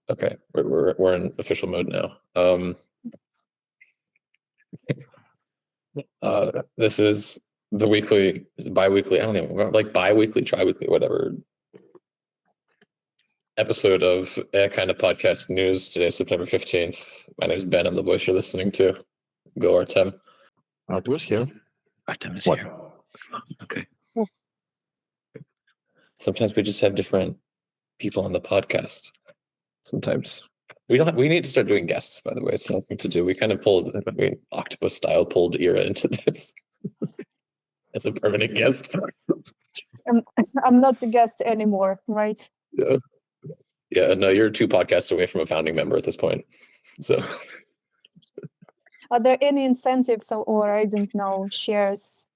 Okay, we're in official mode now. This is the weekly, bi-weekly, I don't even like bi-weekly, tri-weekly, whatever episode of a kind of podcast news. Today, September 15th. My name is Ben. I'm the voice you're listening to. Go Artem. Artem is here. Artem is What? here. Okay. Sometimes we just have different people on the podcast. Sometimes we need to start doing guests, by the way. It's nothing to do. We kind of octopus style pulled Ira into this as a permanent guest. I'm not a guest anymore, right? Yeah, no, you're 2 podcasts away from a founding member at this point. So Are there any incentives or I don't know, shares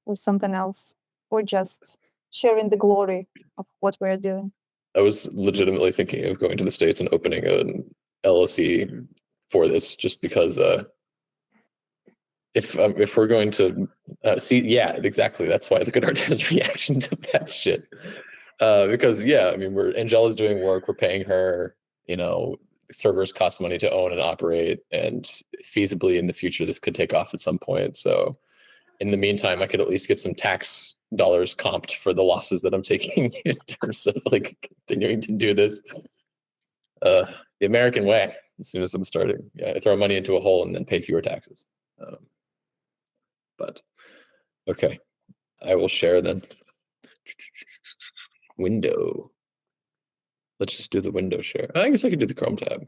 or something else, or just sharing the glory of what we're doing? I was legitimately thinking of going to the States and opening an LLC for this, just because if we're going to see, yeah, exactly. That's why look at Artem's reaction to that shit. Because yeah, I mean, Angela's doing work. We're paying her. You know, servers cost money to own and operate, and feasibly in the future this could take off at some point. So in the meantime, I could at least get some tax dollars comped for the losses that I'm taking in terms of like continuing to do this the American way. As soon as I'm starting, yeah, I throw money into a hole and then pay fewer taxes. But okay, I will share then. Window. Let's just do the window share. I guess I could do the Chrome tab.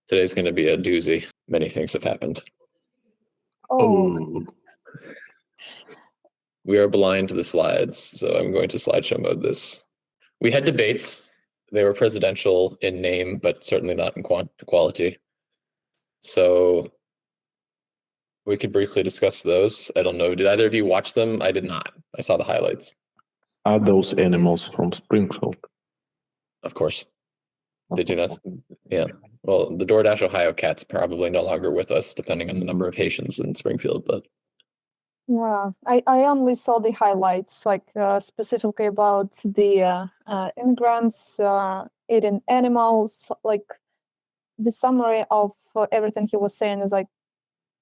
Today's going to be a doozy. Many things have happened. Oh. We are blind to the slides, so I'm going to slideshow mode this. We had debates. They were presidential in name, but certainly not in quality. So we could briefly discuss those. I don't know. Did either of you watch them? I did not. I saw the highlights. Are those animals from Springfield? Of course. Did you not? Yeah. Well, the DoorDash Ohio cat's probably no longer with us, depending on the number of Haitians in Springfield, but Yeah, I only saw the highlights, like specifically about the immigrants eating animals. Like the summary of everything he was saying is like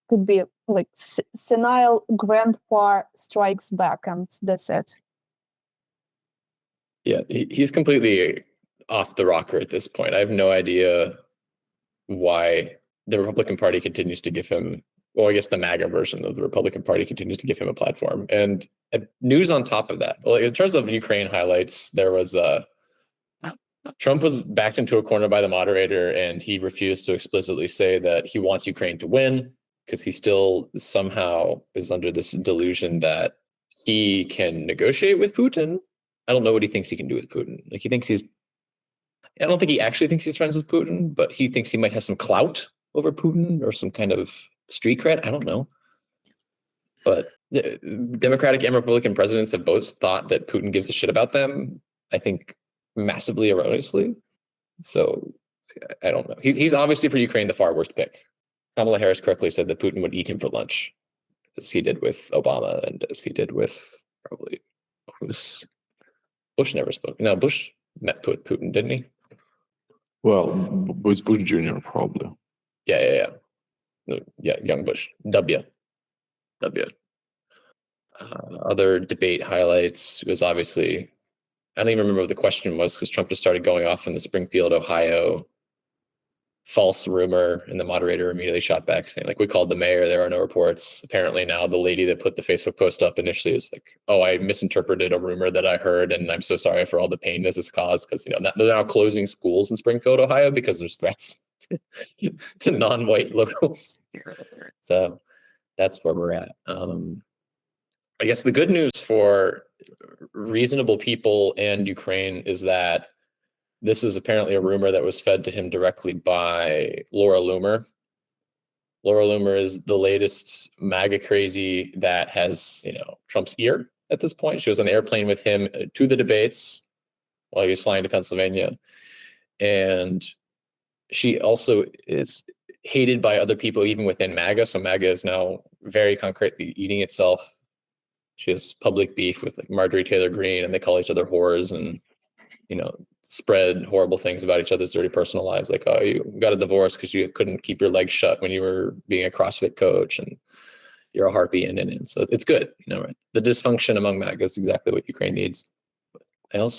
could be like senile grandpa strikes back, and that's it. Yeah, he's completely off the rocker at this point. I have no idea why the Republican Party continues to give him, well, I guess the MAGA version of the Republican Party continues to give him a platform. And news on top of that. Well, in terms of Ukraine highlights, there was Trump was backed into a corner by the moderator, and he refused to explicitly say that he wants Ukraine to win, because he still somehow is under this delusion that he can negotiate with Putin. I don't know what he thinks he can do with Putin. Like, he thinks I don't think he actually thinks he's friends with Putin, but he thinks he might have some clout over Putin or some kind of street cred. I don't know. But the Democratic and Republican presidents have both thought that Putin gives a shit about them, I think massively erroneously. So I don't know. He's obviously for Ukraine the far worst pick. Kamala Harris correctly said that Putin would eat him for lunch, as he did with Obama and as he did with probably Bush never spoke. No, Bush met with Putin, didn't he? Well, with Bush Jr. probably. Yeah. No, yeah, young Bush. W. Other debate highlights was obviously, I don't even remember what the question was, because Trump just started going off in the Springfield, Ohio false rumor, and the moderator immediately shot back saying, like, we called the mayor, there are no reports. Apparently now the lady that put the Facebook post up initially is like, oh, I misinterpreted a rumor that I heard, and I'm so sorry for all the pain this has caused, because they're now closing schools in Springfield, Ohio, because there's threats to non-white locals. So that's where we're at. I guess the good news for reasonable people and Ukraine is that this is apparently a rumor that was fed to him directly by Laura Loomer. Laura Loomer is the latest MAGA crazy that has, Trump's ear at this point. She was on the airplane with him to the debates while he was flying to Pennsylvania. And she also is hated by other people, even within MAGA. So MAGA is now very concretely eating itself. She has public beef with like Marjorie Taylor Greene, and they call each other whores, and spread horrible things about each other's dirty personal lives, like, oh, you got a divorce because you couldn't keep your legs shut when you were being a CrossFit coach, and you're a harpy, and so it's good, right? The dysfunction among MAGA is exactly what Ukraine needs. I don't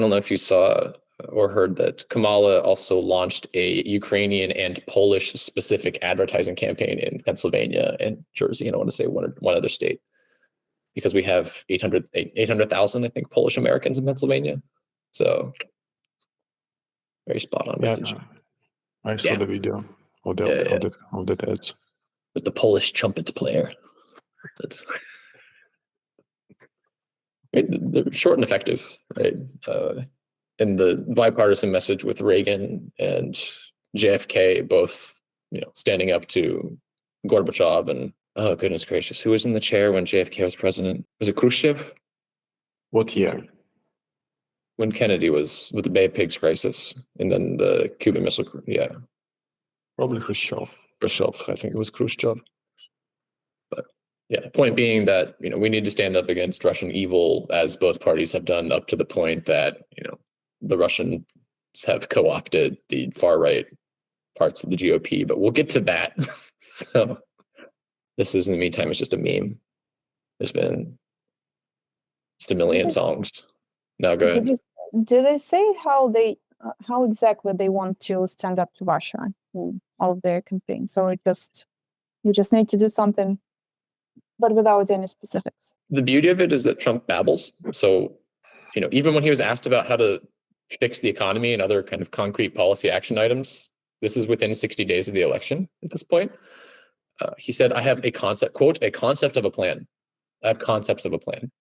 know if you saw or heard that Kamala also launched a Ukrainian and Polish specific advertising campaign in Pennsylvania and Jersey, and I want to say one other state, because we have 800,000, I think, Polish Americans in Pennsylvania. So very spot on messaging. I saw the video of that ads with the Polish trumpet player. That's they're short and effective, right? And the bipartisan message with Reagan and JFK both, standing up to Gorbachev, and oh goodness gracious, who was in the chair when JFK was president? Was it Khrushchev? What year? When Kennedy was with the Bay of Pigs crisis, and then the Cuban Missile, Probably Khrushchev. I think it was Khrushchev. But yeah, point being that, we need to stand up against Russian evil, as both parties have done up to the point that, the Russians have co-opted the far-right parts of the GOP, but we'll get to that. So this is, in the meantime, it's just a meme. There's been just a million songs. Now go ahead. Did they say how exactly they want to stand up to Russia in all of their campaigns? So you just need to do something, but without any specifics. The beauty of it is that Trump babbles. So, even when he was asked about how to fix the economy and other kind of concrete policy action items, this is within 60 days of the election at this point, he said, I have a concept, quote, a concept of a plan. I have concepts of a plan.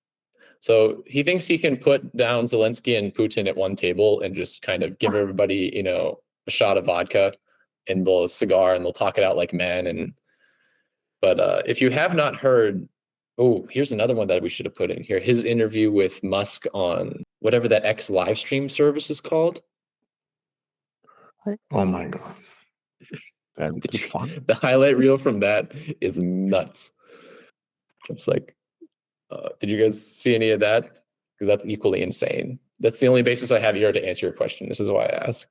So he thinks he can put down Zelensky and Putin at one table and just kind of give everybody, a shot of vodka and they'll cigar, and they'll talk it out like men. But if you have not heard, here's another one that we should have put in here. His interview with Musk on whatever that X live stream service is called. Oh my God. That's fun. The highlight reel from that is nuts. It's like, did you guys see any of that? Because that's equally insane. That's the only basis I have here to answer your question. This is why I ask.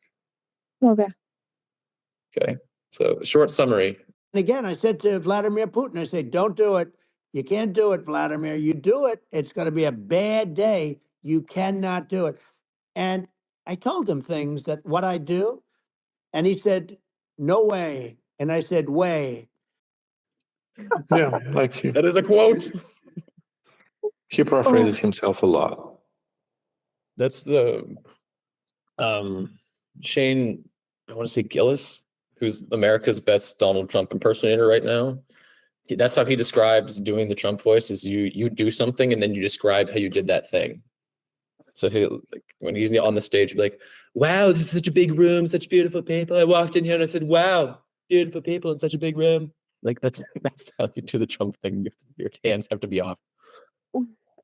Okay. So short summary. And again, I said to Vladimir Putin, I said, don't do it. You can't do it, Vladimir. You do it, it's going to be a bad day. You cannot do it. And I told him things that what I do. And he said, no way. And I said, way. Yeah, like that is a quote. He paraphrases himself a lot. That's the Shane, I want to say Gillis, who's America's best Donald Trump impersonator right now. That's how he describes doing the Trump voice, is you do something and then you describe how you did that thing. So when he's on the stage, he'll be like, wow, this is such a big room, such beautiful people. I walked in here and I said, wow, beautiful people in such a big room. Like that's how you do the Trump thing. Your hands have to be off.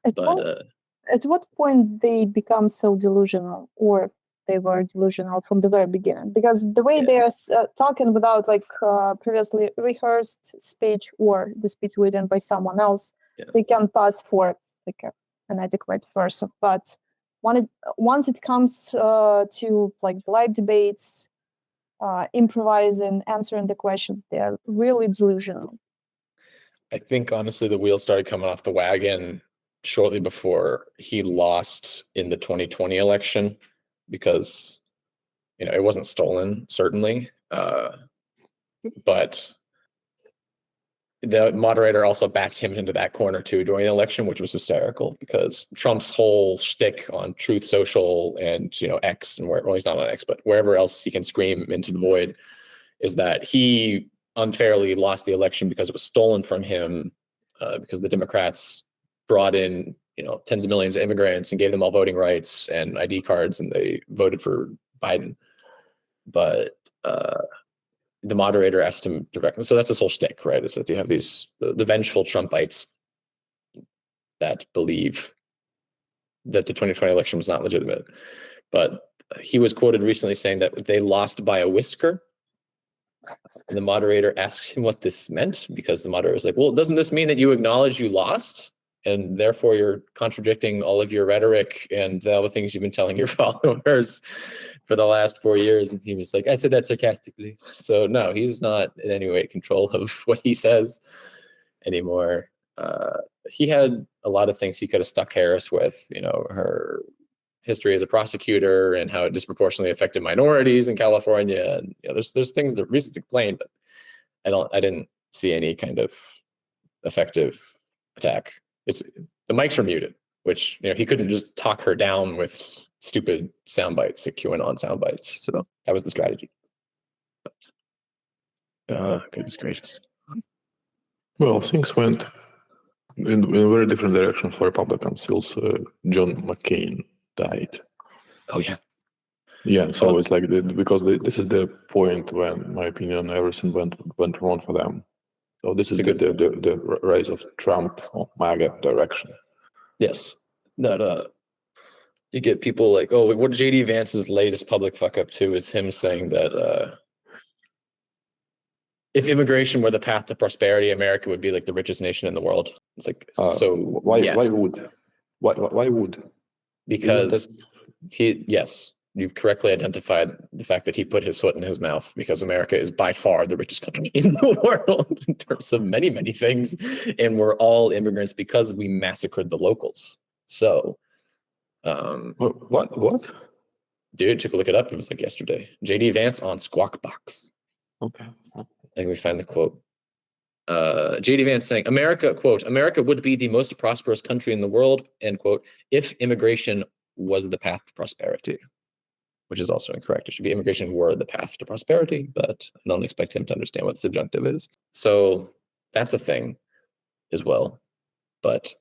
At what point they become so delusional, or they were delusional from the very beginning? Because the way they are talking without previously rehearsed speech or the speech written by someone else, they can pass for an adequate person. But once it comes to live debates, improvising, answering the questions, they are really delusional. I think honestly the wheels started coming off the wagon shortly before he lost in the 2020 election, because it wasn't stolen, certainly, but the moderator also backed him into that corner too during the election, which was hysterical, because Trump's whole shtick on Truth Social and X, and he's not on X, but wherever else he can scream into the void, is that he unfairly lost the election because it was stolen from him, because the Democrats brought in tens of millions of immigrants and gave them all voting rights and ID cards, and they voted for Biden. But the moderator asked him directly. So that's his whole shtick, right? Is that you have the vengeful Trumpites that believe that the 2020 election was not legitimate. But he was quoted recently saying that they lost by a whisker. And the moderator asked him what this meant, because the moderator was like, well, doesn't this mean that you acknowledge you lost? and therefore you're contradicting all of your rhetoric and all the things you've been telling your followers for the last 4 years. And he was like, I said that sarcastically. So no, he's not in any way in control of what he says anymore. He had a lot of things he could have stuck Harris with, her history as a prosecutor and how it disproportionately affected minorities in California. And there's things that reasons to complain, but I didn't see any kind of effective attack. The mics are muted, which he couldn't just talk her down with stupid sound bites, like QAnon sound bites. So that was the strategy. But, goodness gracious. Well, things went in a very different direction for Republicans since John McCain died. Oh yeah. Yeah, so it's like because this is the point when, in my opinion, everything went wrong for them. So this is the rise of Trump or MAGA direction. Yes, that you get people like, oh, what JD Vance's latest public fuck up too is him saying that if immigration were the path to prosperity, America would be like the richest nation in the world. It's like, so why would? Because you've correctly identified the fact that he put his foot in his mouth, because America is by far the richest country in the world in terms of many, many things. And we're all immigrants because we massacred the locals. So, what? Dude, took a look it up. It was like yesterday. JD Vance on Squawk Box. Okay. I think we find the quote. JD Vance saying, America would be the most prosperous country in the world, end quote, if immigration was the path to prosperity, which is also incorrect. It should be immigration were the path to prosperity, but I don't expect him to understand what the subjunctive is. So that's a thing as well. But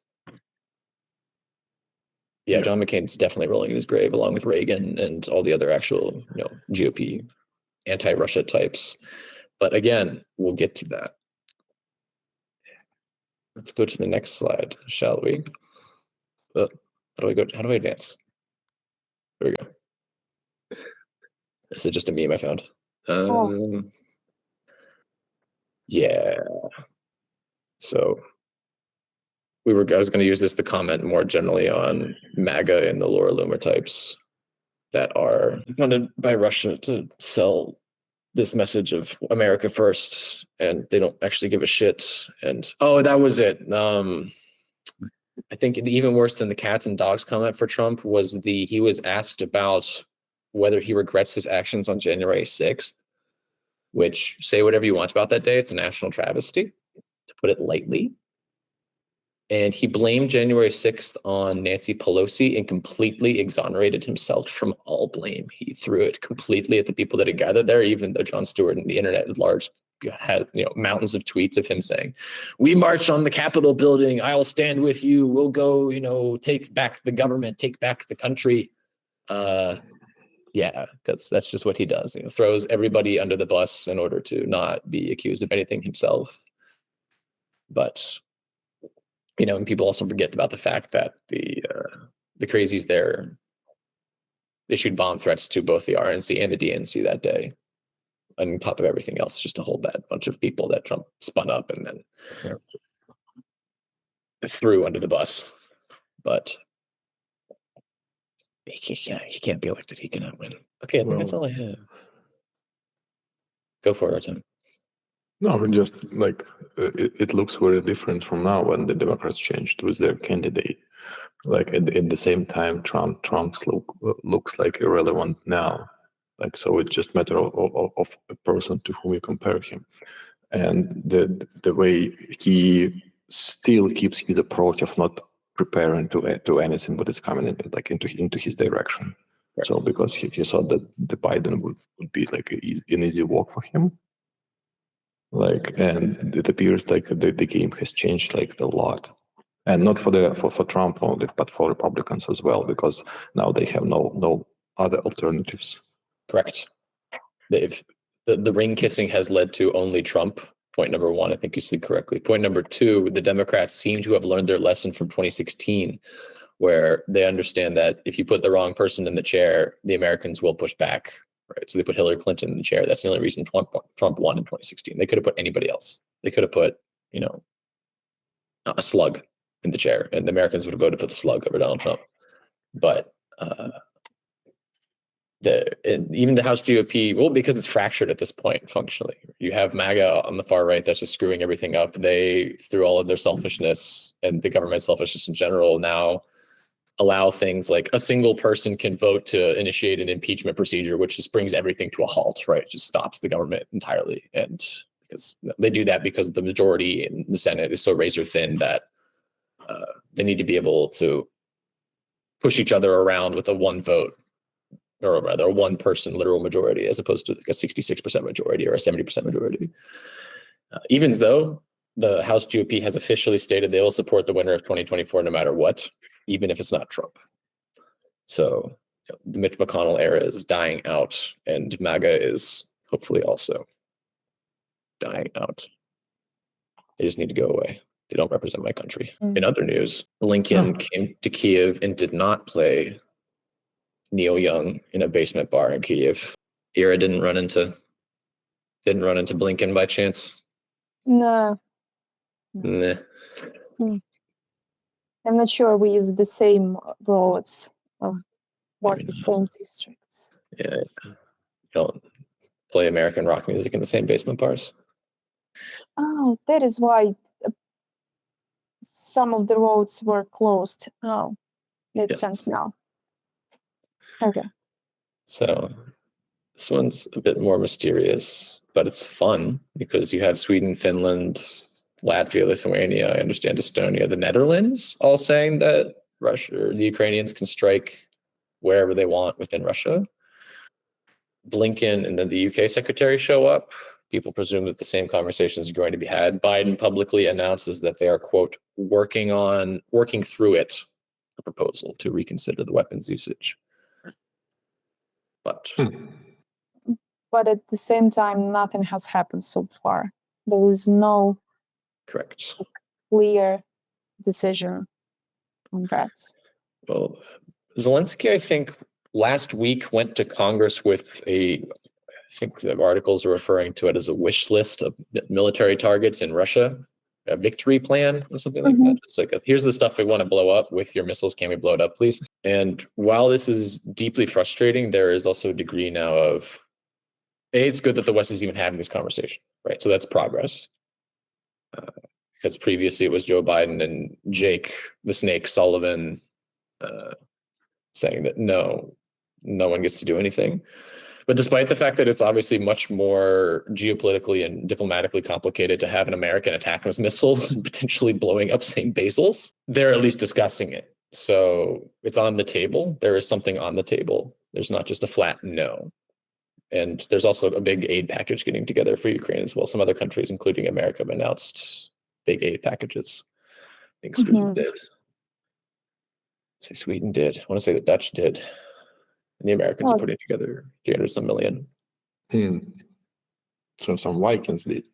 yeah, John McCain's definitely rolling in his grave along with Reagan and all the other actual, GOP anti-Russia types. But again, we'll get to that. Let's go to the next slide, shall we? How do I advance? There we go. This is just a meme I found. Yeah. So I was going to use this to comment more generally on MAGA and the Laura Loomer types that are funded by Russia to sell this message of America first, and they don't actually give a shit. And that was it. I think even worse than the cats and dogs comment for Trump was he was asked about whether he regrets his actions on January 6th, which, say whatever you want about that day, it's a national travesty, to put it lightly. And he blamed January 6th on Nancy Pelosi and completely exonerated himself from all blame. He threw it completely at the people that had gathered there, even though Jon Stewart and the internet at large has mountains of tweets of him saying, we marched on the Capitol building, I'll stand with you, we'll go, take back the government, take back the country. Yeah, because that's just what he does. Throws everybody under the bus in order to not be accused of anything himself. But and people also forget about the fact that the crazies there issued bomb threats to both the RNC and the DNC that day, on top of everything else, just to hold that bunch of people that Trump spun up and then threw under the bus. But he can't be elected. He cannot win. Okay, I think that's all I have. Go for it, Artem. No, just like it looks very different from now when the Democrats changed with their candidate. Like at the same time, Trump's looks like irrelevant now. Like, so it's just a matter of a person to whom you compare him, and the way he still keeps his approach of not preparing to anything but is coming into his direction. Right. So because he thought that the Biden would be like an easy walk for him. Like, and it appears like the game has changed like a lot, and not for Trump only, but for Republicans as well, because now they have no other alternatives. Correct. The ring kissing has led to only Trump. Point number one, I think you said correctly. Point number two, the Democrats seem to have learned their lesson from 2016, where they understand that if you put the wrong person in the chair, the Americans will push back. Right, so they put Hillary Clinton in the chair. That's the only reason Trump won in 2016. They could have put anybody else. They could have put, a slug. in the chair, and the Americans would have voted for the slug over Donald Trump. But even the House GOP, well, because it's fractured at this point functionally. You have MAGA on the far right that's just screwing everything up. They, through all of their selfishness and the government selfishness in general, now allow things like a single person can vote to initiate an impeachment procedure, which just brings everything to a halt, right? It just stops the government entirely. And because they do that because the majority in the Senate is so razor thin that they need to be able to push each other around with a one vote, or rather a one person literal majority, as opposed to like a 66% majority or a 70% majority. Even though the House GOP has officially stated they will support the winner of 2024 no matter what, even if it's not Trump. So the Mitch McConnell era is dying out, and MAGA is hopefully also dying out. They just need to go away. They don't represent my country. In other news, Blinken came to Kiev and did not play Neil Young in a basement bar in Kiev. Ira didn't run into Blinken by chance? No. Nah. I'm not sure we use the same roads or work the same districts. Yeah, you don't play American rock music in the same basement bars. Oh, that is why some of the roads were closed. Oh, makes sense now. Okay. So this one's a bit more mysterious, but it's fun because you have Sweden, Finland, Latvia, Lithuania, I understand Estonia, the Netherlands, all saying that Russia or the Ukrainians can strike wherever they want within Russia. Blinken and then the UK secretary show up. People presume that the same conversations are going to be had. Biden publicly announces that they are, quote, working through it, a proposal to reconsider the weapons usage. But at the same time, nothing has happened so far. There is no correct clear decision on that. Well, Zelensky, I think, last week went to Congress with I think the articles are referring to it as a wish list of military targets in Russia, a victory plan or something like that. It's like, here's the stuff we want to blow up with your missiles. Can we blow it up, please? And while this is deeply frustrating, there is also a degree now of, it's good that the West is even having this conversation, right? So that's progress. Because previously it was Joe Biden and Jake the Snake Sullivan saying that no one gets to do anything. But despite the fact that it's obviously much more geopolitically and diplomatically complicated to have an American ATACMS missile potentially blowing up St. Basil's, they're at least discussing it. So it's on the table. There is something on the table. There's not just a flat no. And there's also a big aid package getting together for Ukraine as well. Some other countries, including America, have announced big aid packages. I think Sweden did. Say Sweden did. I want to say the Dutch did. And the Americans are putting together 300 some million. So some Vikings did.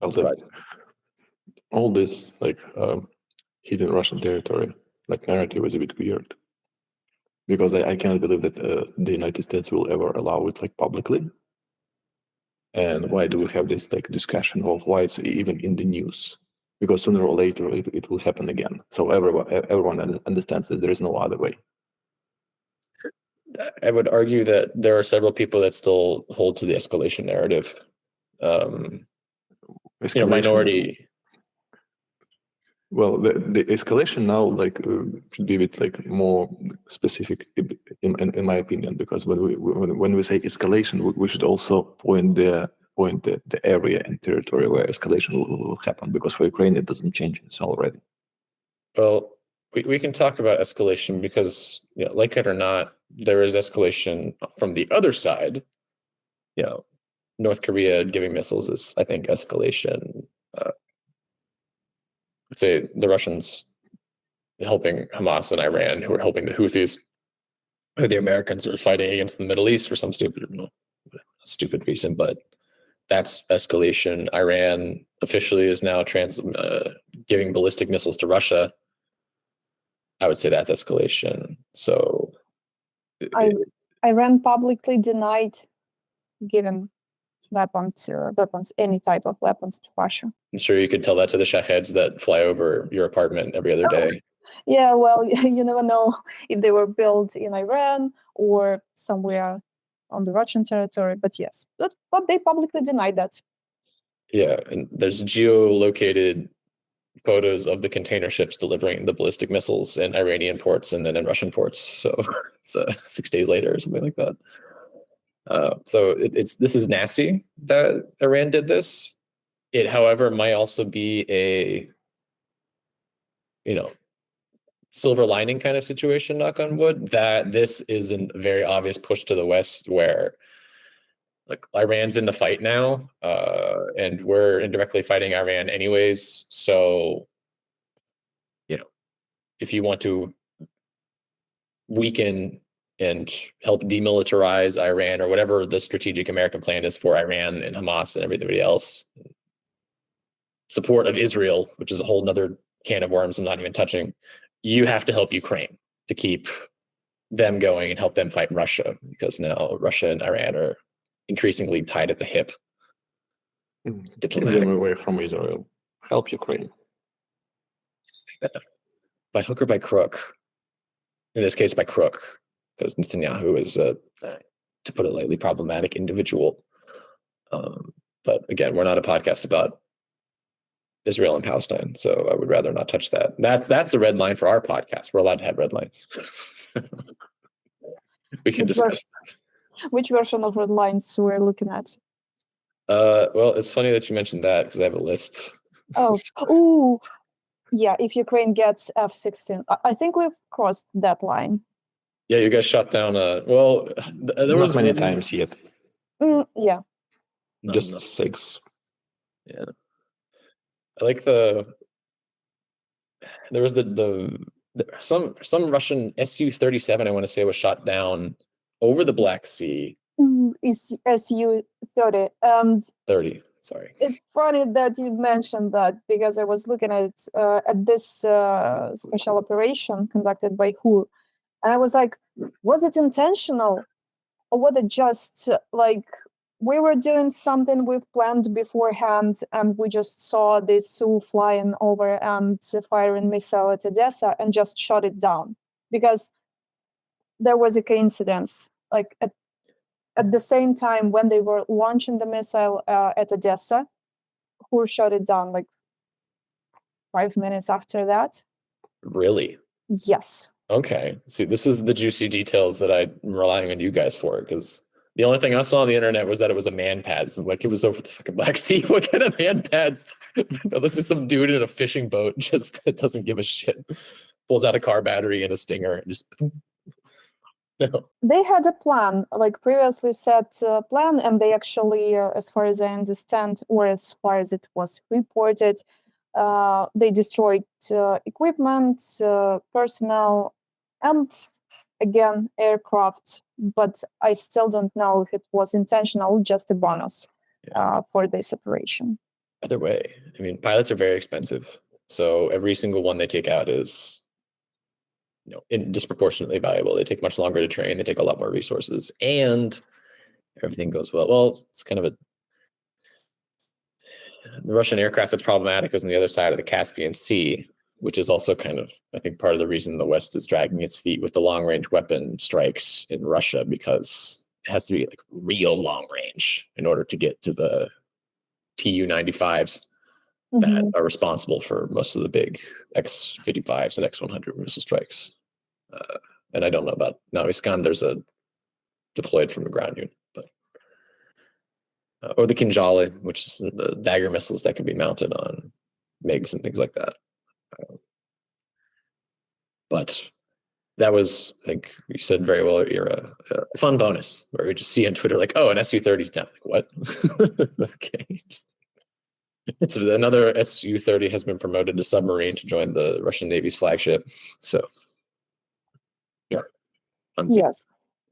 All this like hidden Russian territory, like narrative is a bit weird. Because I cannot believe that the United States will ever allow it like publicly. And why do we have this like discussion of why it's even in the news? Because sooner or later it will happen again. So everyone understands that there is no other way. I would argue that there are several people that still hold to the escalation narrative. Minority. Well, the escalation now should be a bit like more specific in my opinion, because when we say escalation, we should also point the area and territory where escalation will happen, because for Ukraine it doesn't change it's already. Well, we can talk about escalation because, like it or not, there is escalation from the other side. North Korea giving missiles is, I think, escalation. Let's say the Russians helping Hamas and Iran, who are helping the Houthis, the Americans are fighting against the Middle East for some stupid reason, but that's escalation. Iran officially is now giving ballistic missiles to Russia. I would say that's escalation. So Iran publicly denied giving any type of weapons to Russia. I'm sure you could tell that to the shaheeds that fly over your apartment every other day. Yeah, well, you never know if they were built in Iran or somewhere on the Russian territory. But yes, but they publicly denied that. Yeah, and there's geolocated photos of the container ships delivering the ballistic missiles in Iranian ports and then in Russian ports. So it's 6 days later or something like that. So this is nasty that Iran did this. It, however, might also be a silver lining kind of situation, knock on wood, that this is a very obvious push to the West where like Iran's in the fight now, and we're indirectly fighting Iran anyways. So, if you want to weaken and help demilitarize Iran or whatever the strategic American plan is for Iran and Hamas and everybody else, support of Israel, which is a whole nother can of worms I'm not even touching, you have to help Ukraine to keep them going and help them fight Russia, because now Russia and Iran are increasingly tied at the hip. Keep them away from Israel. Help Ukraine. By hook or by crook. In this case, by crook, because Netanyahu is, to put it lightly, problematic individual. But again, we're not a podcast about Israel and Palestine, so I would rather not touch that. That's a red line for our podcast. We're allowed to have red lines. We can discuss. Which version of red lines we're looking at? Well, it's funny that you mentioned that because I have a list. Ooh, yeah. If Ukraine gets F-16, I think we've crossed that line. Yeah, you guys shot down. There was not many times yet. Yeah. Just 6. Yeah. I like there was some Russian Su-37, I want to say, was shot down over the Black Sea. Is Su-30 and 30. Sorry. It's funny that you mentioned that, because I was looking at this special operation conducted by who, and I was like, was it intentional, or was it just like we were doing something we've planned beforehand, and we just saw this Su flying over and firing missile at Odessa and just shot it down? Because there was a coincidence, like at the same time when they were launching the missile at Odessa, who shot it down like 5 minutes after that. Really? Yes. Okay. See, this is the juicy details that I'm relying on you guys for, because the only thing I saw on the internet was that it was a man pad. So like, it was over the fucking Black Sea. What kind of man pads? This is some dude in a fishing boat just that doesn't give a shit. Pulls out a car battery and a stinger and just... No. They had a plan, like previously set plan, and they actually, as far as I understand, or as far as it was reported, they destroyed equipment, personnel, and again, aircraft. But I still don't know if it was intentional, just a bonus for this operation. Either way, I mean, pilots are very expensive. So every single one they take out is disproportionately valuable. They take much longer to train. They take a lot more resources, and everything goes well. Well, it's kind of the Russian aircraft that's problematic is on the other side of the Caspian Sea, which is also kind of, I think, part of the reason the West is dragging its feet with the long-range weapon strikes in Russia, because it has to be like real long range in order to get to the Tu-95s that are responsible for most of the big X-55s and X-100 missile strikes. And I don't know about Naviscan. There's a deployed from the ground unit, but or the Kinjali, which is the dagger missiles that can be mounted on MiGs and things like that. But that was, I think you said very well, a fun bonus where we just see on Twitter like, oh, an Su-30 is down. Like, what? Okay. It's another Su-30 has been promoted to submarine to join the Russian Navy's flagship. So, yeah. Yes.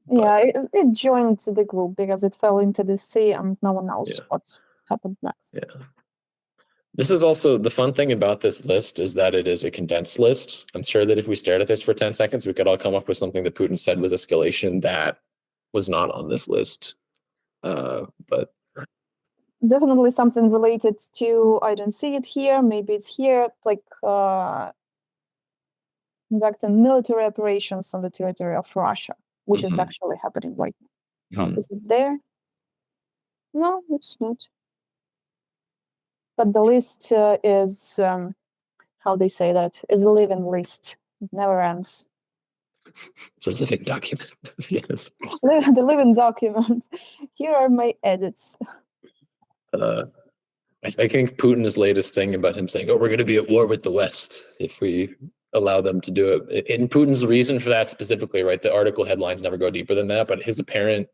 Yeah, it joined the group because it fell into the sea and no one knows what happened next. Yeah. This is also the fun thing about this list is that it is a condensed list. I'm sure that if we stared at this for 10 seconds, we could all come up with something that Putin said was escalation that was not on this list. But definitely something related to, I don't see it here, maybe it's here, like conducting military operations on the territory of Russia, which is Mhm. actually happening right now. Hmm. Is it there? No, it's not. But the list is, how they say that, is a living list. It never ends. It's a living document. Yes. The living document. Here are my edits. I think Putin's latest thing about him saying, "Oh, we're going to be at war with the West if we allow them to do it." And Putin's reason for that specifically, right? The article headlines never go deeper than that, but his apparent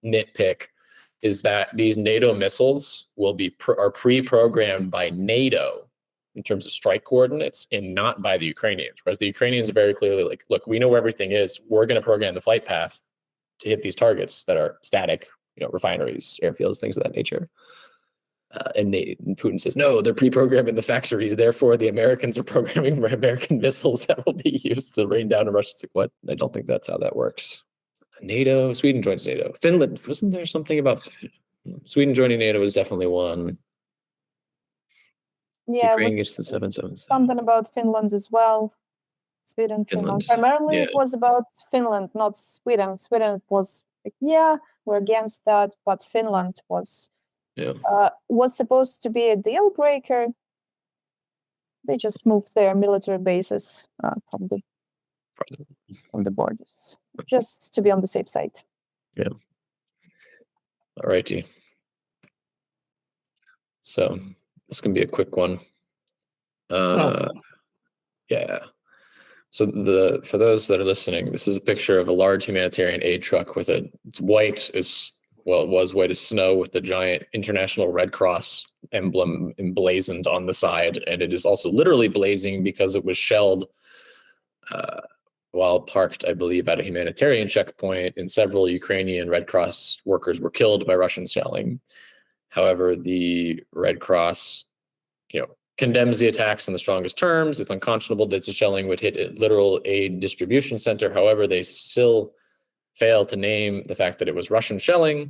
nitpick is that these NATO missiles will be are pre-programmed by NATO in terms of strike coordinates and not by the Ukrainians. Whereas the Ukrainians are very clearly like, look, we know where everything is. We're going to program the flight path to hit these targets that are static, refineries, airfields, things of that nature. And Putin says, no, they're pre-programming the factories. Therefore, the Americans are programming American missiles that will be used to rain down on Russia. It's like, what? I don't think that's how that works. NATO, Sweden joins NATO. Finland, wasn't there something about Sweden joining NATO? Was definitely one. Yeah, Ukraine it gets to was 777. something about Finland as well. Sweden, Finland. Primarily, yeah. it was about Finland, not Sweden. Sweden was like, yeah, we're against that, but Finland was supposed to be a deal breaker. They just moved their military bases from the borders, just to be on the safe side. Yeah. All righty. So this can be a quick one. Yeah. So for those that are listening, this is a picture of a large humanitarian aid truck with it's white as well. It was white as snow with the giant International Red Cross emblem emblazoned on the side, and it is also literally blazing because it was shelled while parked, I believe, at a humanitarian checkpoint, and several Ukrainian Red Cross workers were killed by Russian shelling. However, the Red Cross, condemns the attacks in the strongest terms. It's unconscionable that the shelling would hit a literal aid distribution center. However, they still fail to name the fact that it was Russian shelling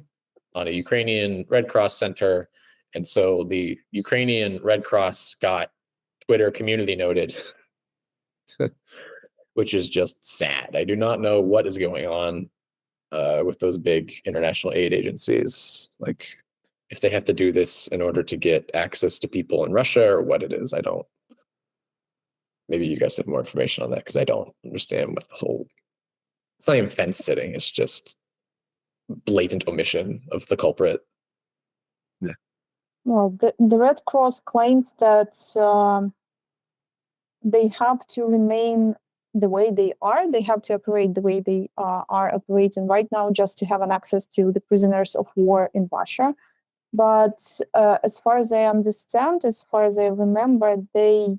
on a Ukrainian Red Cross center. And so the Ukrainian Red Cross got Twitter community noted, which is just sad. I do not know what is going on with those big international aid agencies. Like, if they have to do this in order to get access to people in Russia or what it is, I don't. Maybe you guys have more information on that, because I don't understand what the whole. It's not even fence sitting. It's just blatant omission of the culprit. Yeah. Well, the Red Cross claims that they have to remain the way they are. They have to operate the way they are operating right now, just to have an access to the prisoners of war in Russia. But as far as I understand, as far as I remember, they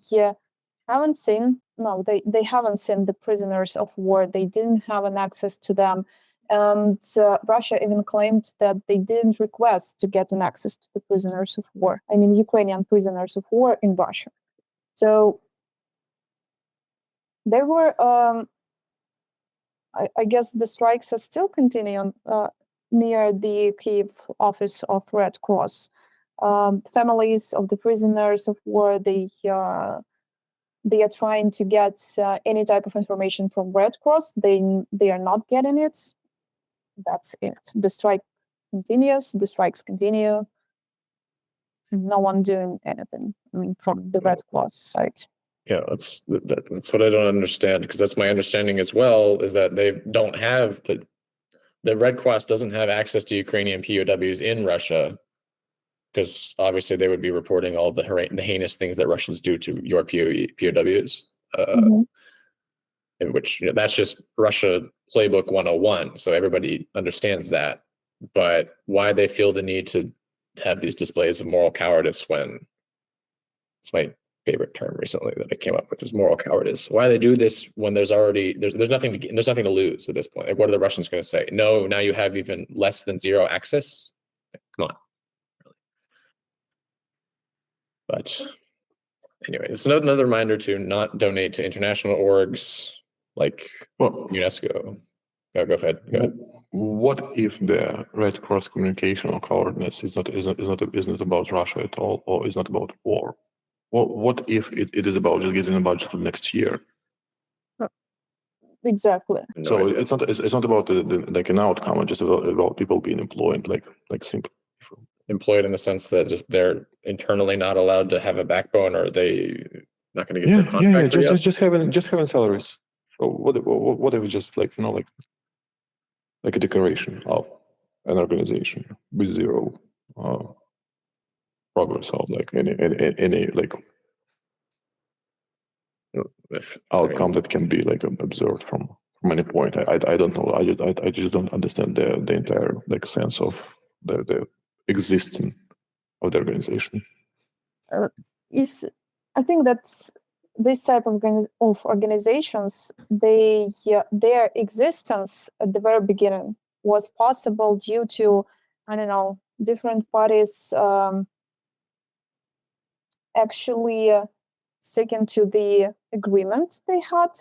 haven't seen the prisoners of war. They didn't have an access to them. And Russia even claimed that they didn't request to get an access to the prisoners of war. I mean, Ukrainian prisoners of war in Russia. So there were, I guess the strikes are still continuing near the Kyiv office of Red Cross. Families of the prisoners of war, they are trying to get any type of information from Red Cross. They are not getting it. That's it. The strike continues. The strikes continue. No one doing anything. I mean, from the Red Cross side. Yeah, that's what I don't understand, because that's my understanding as well, is that they don't have the Red Cross doesn't have access to Ukrainian POWs in Russia, because obviously they would be reporting all the heinous things that Russians do to your POWs, in which that's just Russia playbook 101. So everybody understands that. But why they feel the need to have these displays of moral cowardice, when it's my favorite term recently that I came up with, is moral cowardice. Why they do this when there's nothing to lose at this point? Like, what are the Russians going to say? No, now you have even less than zero access. Come on. But anyway, it's another reminder to not donate to international orgs like UNESCO. Go ahead. Go ahead. What if the Red Cross communication or cowardice is not about Russia at all, or is not about war? What if it is about just getting a budget for next year? exactly. No So idea. it's not about the like an outcome, it's just about people being employed, like simply. Employed in the sense that just they're internally not allowed to have a backbone, or they not going to get Yeah, their contract yeah. re-up? Just having salaries. So what if we just like like a decoration of an organization with zero progress of like any like If, outcome that can be like observed from any point. I don't know. I just don't understand the entire like sense of the existing of the organization. Is I think that's this type of organizations, their existence at the very beginning was possible due to, I don't know, different parties actually sticking to the agreement they had.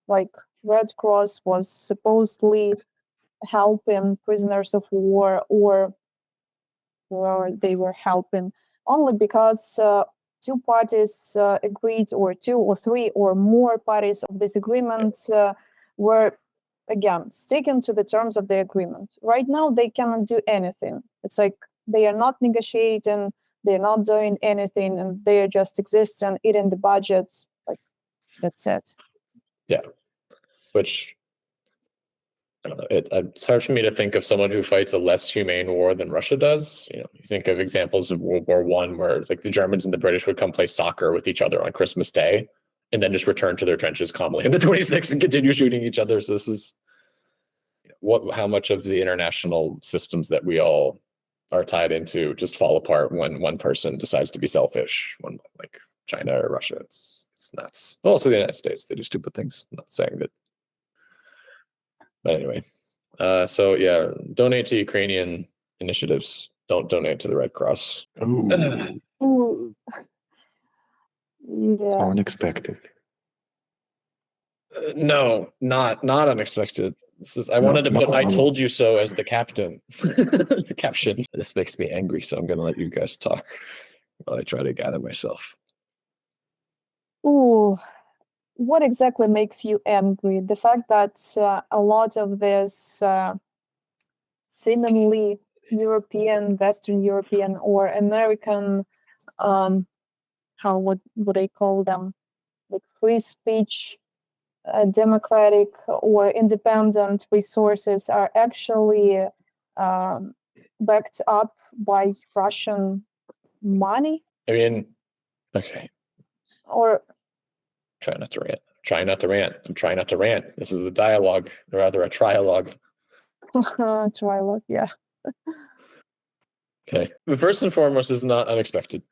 Like Red Cross was supposedly helping prisoners of war, or they were helping only because two parties agreed, or two or three or more parties of this agreement were again sticking to the terms of the agreement. Right now they cannot do anything. It's like they are not negotiating, they're not doing anything, and they are just existing, eating the budgets. Like that's it. Yeah, which I don't know. It's hard for me to think of someone who fights a less humane war than Russia does. You think of examples of World War I, where like the Germans and the British would come play soccer with each other on Christmas Day, and then just return to their trenches calmly in the 26th and continue shooting each other. So this is how much of the international systems that we all are tied into just fall apart when one person decides to be selfish. When like China or Russia, it's nuts. Also, the United States, they do stupid things. I'm not saying that. But anyway, so yeah, donate to Ukrainian initiatives. Don't donate to the Red Cross. Oh, Ooh. Yeah. how unexpected. No, not unexpected. This is I wanted to put "I told you so" as the captain, the caption. This makes me angry, so I'm going to let you guys talk while I try to gather myself. Ooh, what exactly makes you angry? The fact that a lot of this seemingly European, Western European, or American, how what would I call them, like free speech, democratic or independent resources are actually backed up by Russian money? I mean, okay. Or Try not to rant. Try not to rant. I'm trying not to rant. This is a dialogue, or rather a trialogue. trilogue, yeah. Okay. But first and foremost, this is not unexpected.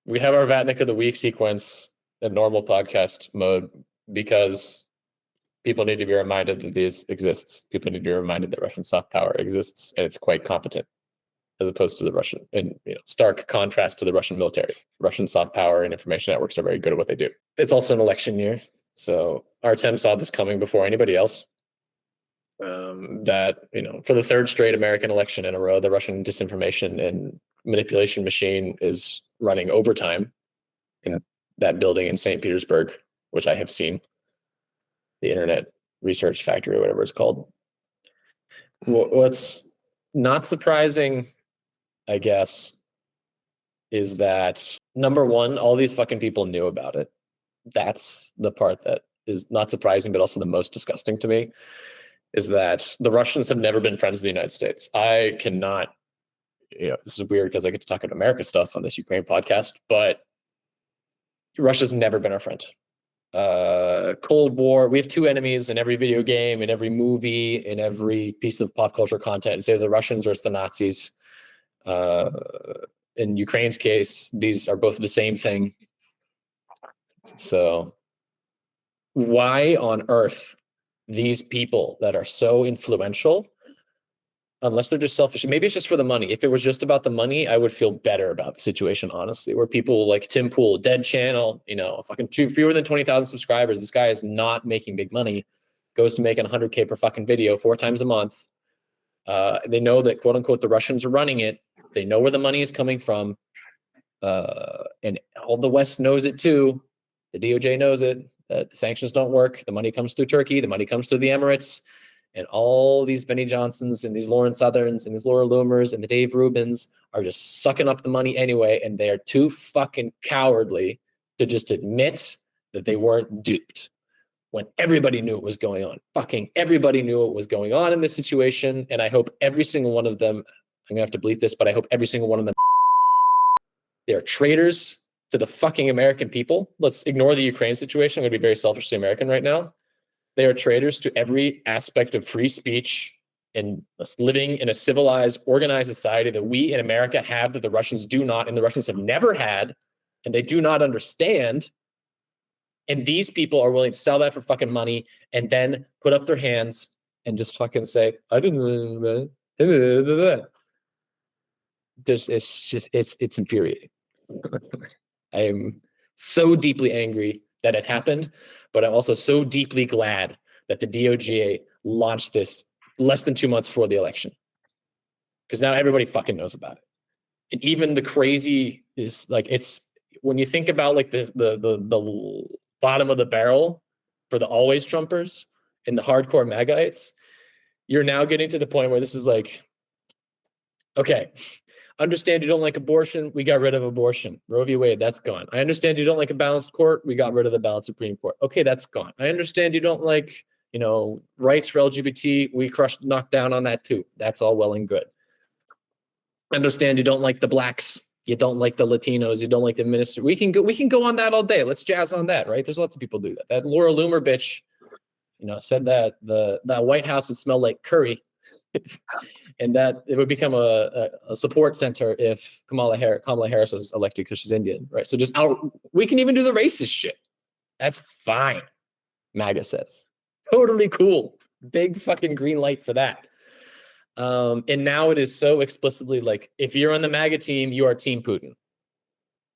We have our Vatnik of the Week sequence in normal podcast mode because people need to be reminded that this exists. People need to be reminded that Russian soft power exists, and it's quite competent, as opposed to the Russian, in stark contrast to the Russian military. Russian soft power and information networks are very good at what they do. It's also an election year, so Artem saw this coming before anybody else. That for the third straight American election in a row, the Russian disinformation and manipulation machine is running overtime in that building in St. Petersburg, which I have seen, the Internet Research Factory or whatever it's called. What's not surprising, I guess, is that number one, all these fucking people knew about it. That's the part that is not surprising, but also the most disgusting to me, is that the Russians have never been friends of the United States. I cannot, this is weird because I get to talk about America stuff on this Ukraine podcast, but Russia's never been our friend. Cold War, we have two enemies in every video game, in every movie, in every piece of pop culture content. It's either the Russians or it's the Nazis. In Ukraine's case, these are both the same thing. So why on earth these people that are so influential, unless they're just selfish, maybe it's just for the money. If it was just about the money, I would feel better about the situation, honestly, where people like Tim Pool, Dead Channel, fucking fewer than 20,000 subscribers. This guy is not making big money, goes to making 100K per fucking video 4 times a month. They know that, quote unquote, the Russians are running it. They know where the money is coming from. And all the West knows it too. The DOJ knows it. The sanctions don't work. The money comes through Turkey. The money comes through the Emirates. And all these Benny Johnsons and these Lauren Southerns and these Laura Loomers and the Dave Rubins are just sucking up the money anyway. And they are too fucking cowardly to just admit that they weren't duped when everybody knew what was going on. Fucking everybody knew what was going on in this situation. And I hope every single one of them, I'm gonna have to bleep this, but I hope every single one of them, they're traitors to the fucking American people. Let's ignore the Ukraine situation. I'm gonna be very selfishly American right now. They are traitors to every aspect of free speech and living in a civilized, organized society that we in America have that the Russians do not, and the Russians have never had, and they do not understand. And these people are willing to sell that for fucking money and then put up their hands and just fucking say, I didn't know that. It's infuriating. I am so deeply angry that it happened, but I'm also so deeply glad that the DOJ launched this less than 2 months before the election, because now everybody fucking knows about it. And even the crazy is like, it's when you think about like this, the bottom of the barrel for the always Trumpers and the hardcore MAGAites, you're now getting to the point where this is like, okay, understand you don't like abortion. We got rid of abortion. Roe v. Wade, that's gone. I understand you don't like a balanced court. We got rid of the balanced Supreme Court. Okay, that's gone. I understand you don't like, rights for LGBT. We knocked down on that too. That's all well and good. I understand you don't like the blacks. You don't like the Latinos. You don't like the minister. We can go on that all day. Let's jazz on that, right? There's lots of people do that. That Laura Loomer bitch, said that the White House would smell like curry. And that it would become a support center if Kamala Harris was elected because she's Indian, right? So we can even do the racist shit. That's fine, MAGA says. Totally cool. Big fucking green light for that. And now it is so explicitly like, if you're on the MAGA team, you are Team Putin.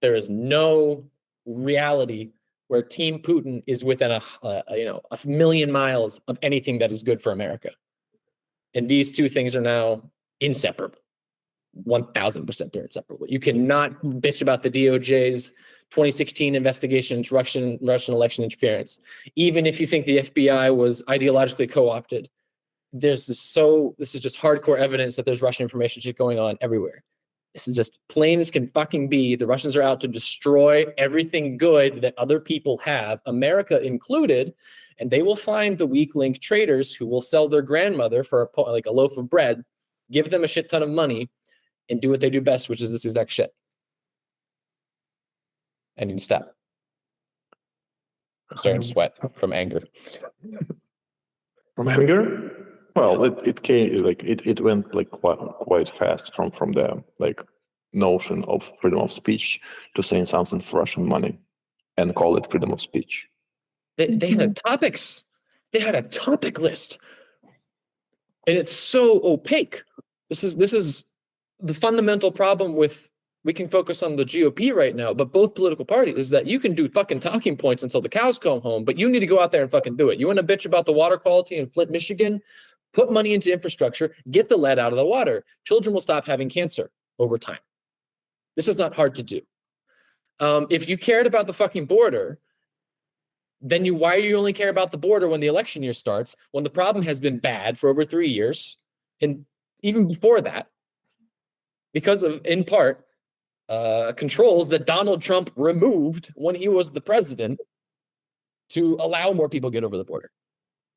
There is no reality where Team Putin is within a million miles of anything that is good for America. And these two things are now inseparable. 1000% they're inseparable. You cannot bitch about the DOJ's 2016 investigation into Russian election interference. Even if you think the FBI was ideologically co-opted, this is just hardcore evidence that there's Russian information shit going on everywhere. This is just plain as can fucking be. The Russians are out to destroy everything good that other people have, America included, and they will find the weak link traitors who will sell their grandmother for a loaf of bread, give them a shit ton of money, and do what they do best, which is this exact shit. I need to stop. I'm starting to sweat from anger. From anger? Well, it came it went like quite fast from the notion of freedom of speech to saying something for Russian money and call it freedom of speech. They had topics. They had a topic list, and it's so opaque. This is the fundamental problem with. We can focus on the GOP right now, but both political parties is that you can do fucking talking points until the cows come home, but you need to go out there and fucking do it. You want to bitch about the water quality in Flint, Michigan? Put money into infrastructure, get the lead out of the water. Children will stop having cancer over time. This is not hard to do. If you cared about the fucking border, then why do you only care about the border when the election year starts, when the problem has been bad for over 3 years, and even before that, because of, in part, controls that Donald Trump removed when he was the president to allow more people to get over the border.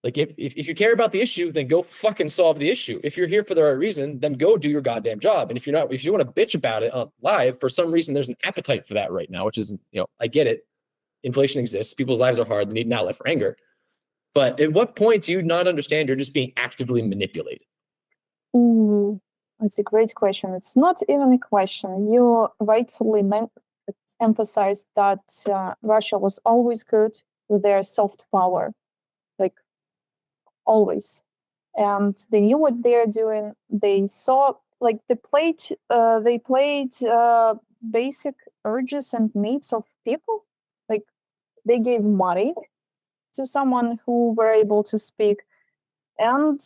Like, if you care about the issue, then go fucking solve the issue. If you're here for the right reason, then go do your goddamn job. And if you want to bitch about it live, for some reason, there's an appetite for that right now, which is, I get it. Inflation exists. People's lives are hard. They need an outlet for anger. But at what point do you not understand you're just being actively manipulated? Ooh, that's a great question. It's not even a question. You rightfully emphasized that Russia was always good with their soft power. Like, always. And they knew what they're doing. They saw, they played basic urges and needs of people. Like, they gave money to someone who were able to speak. And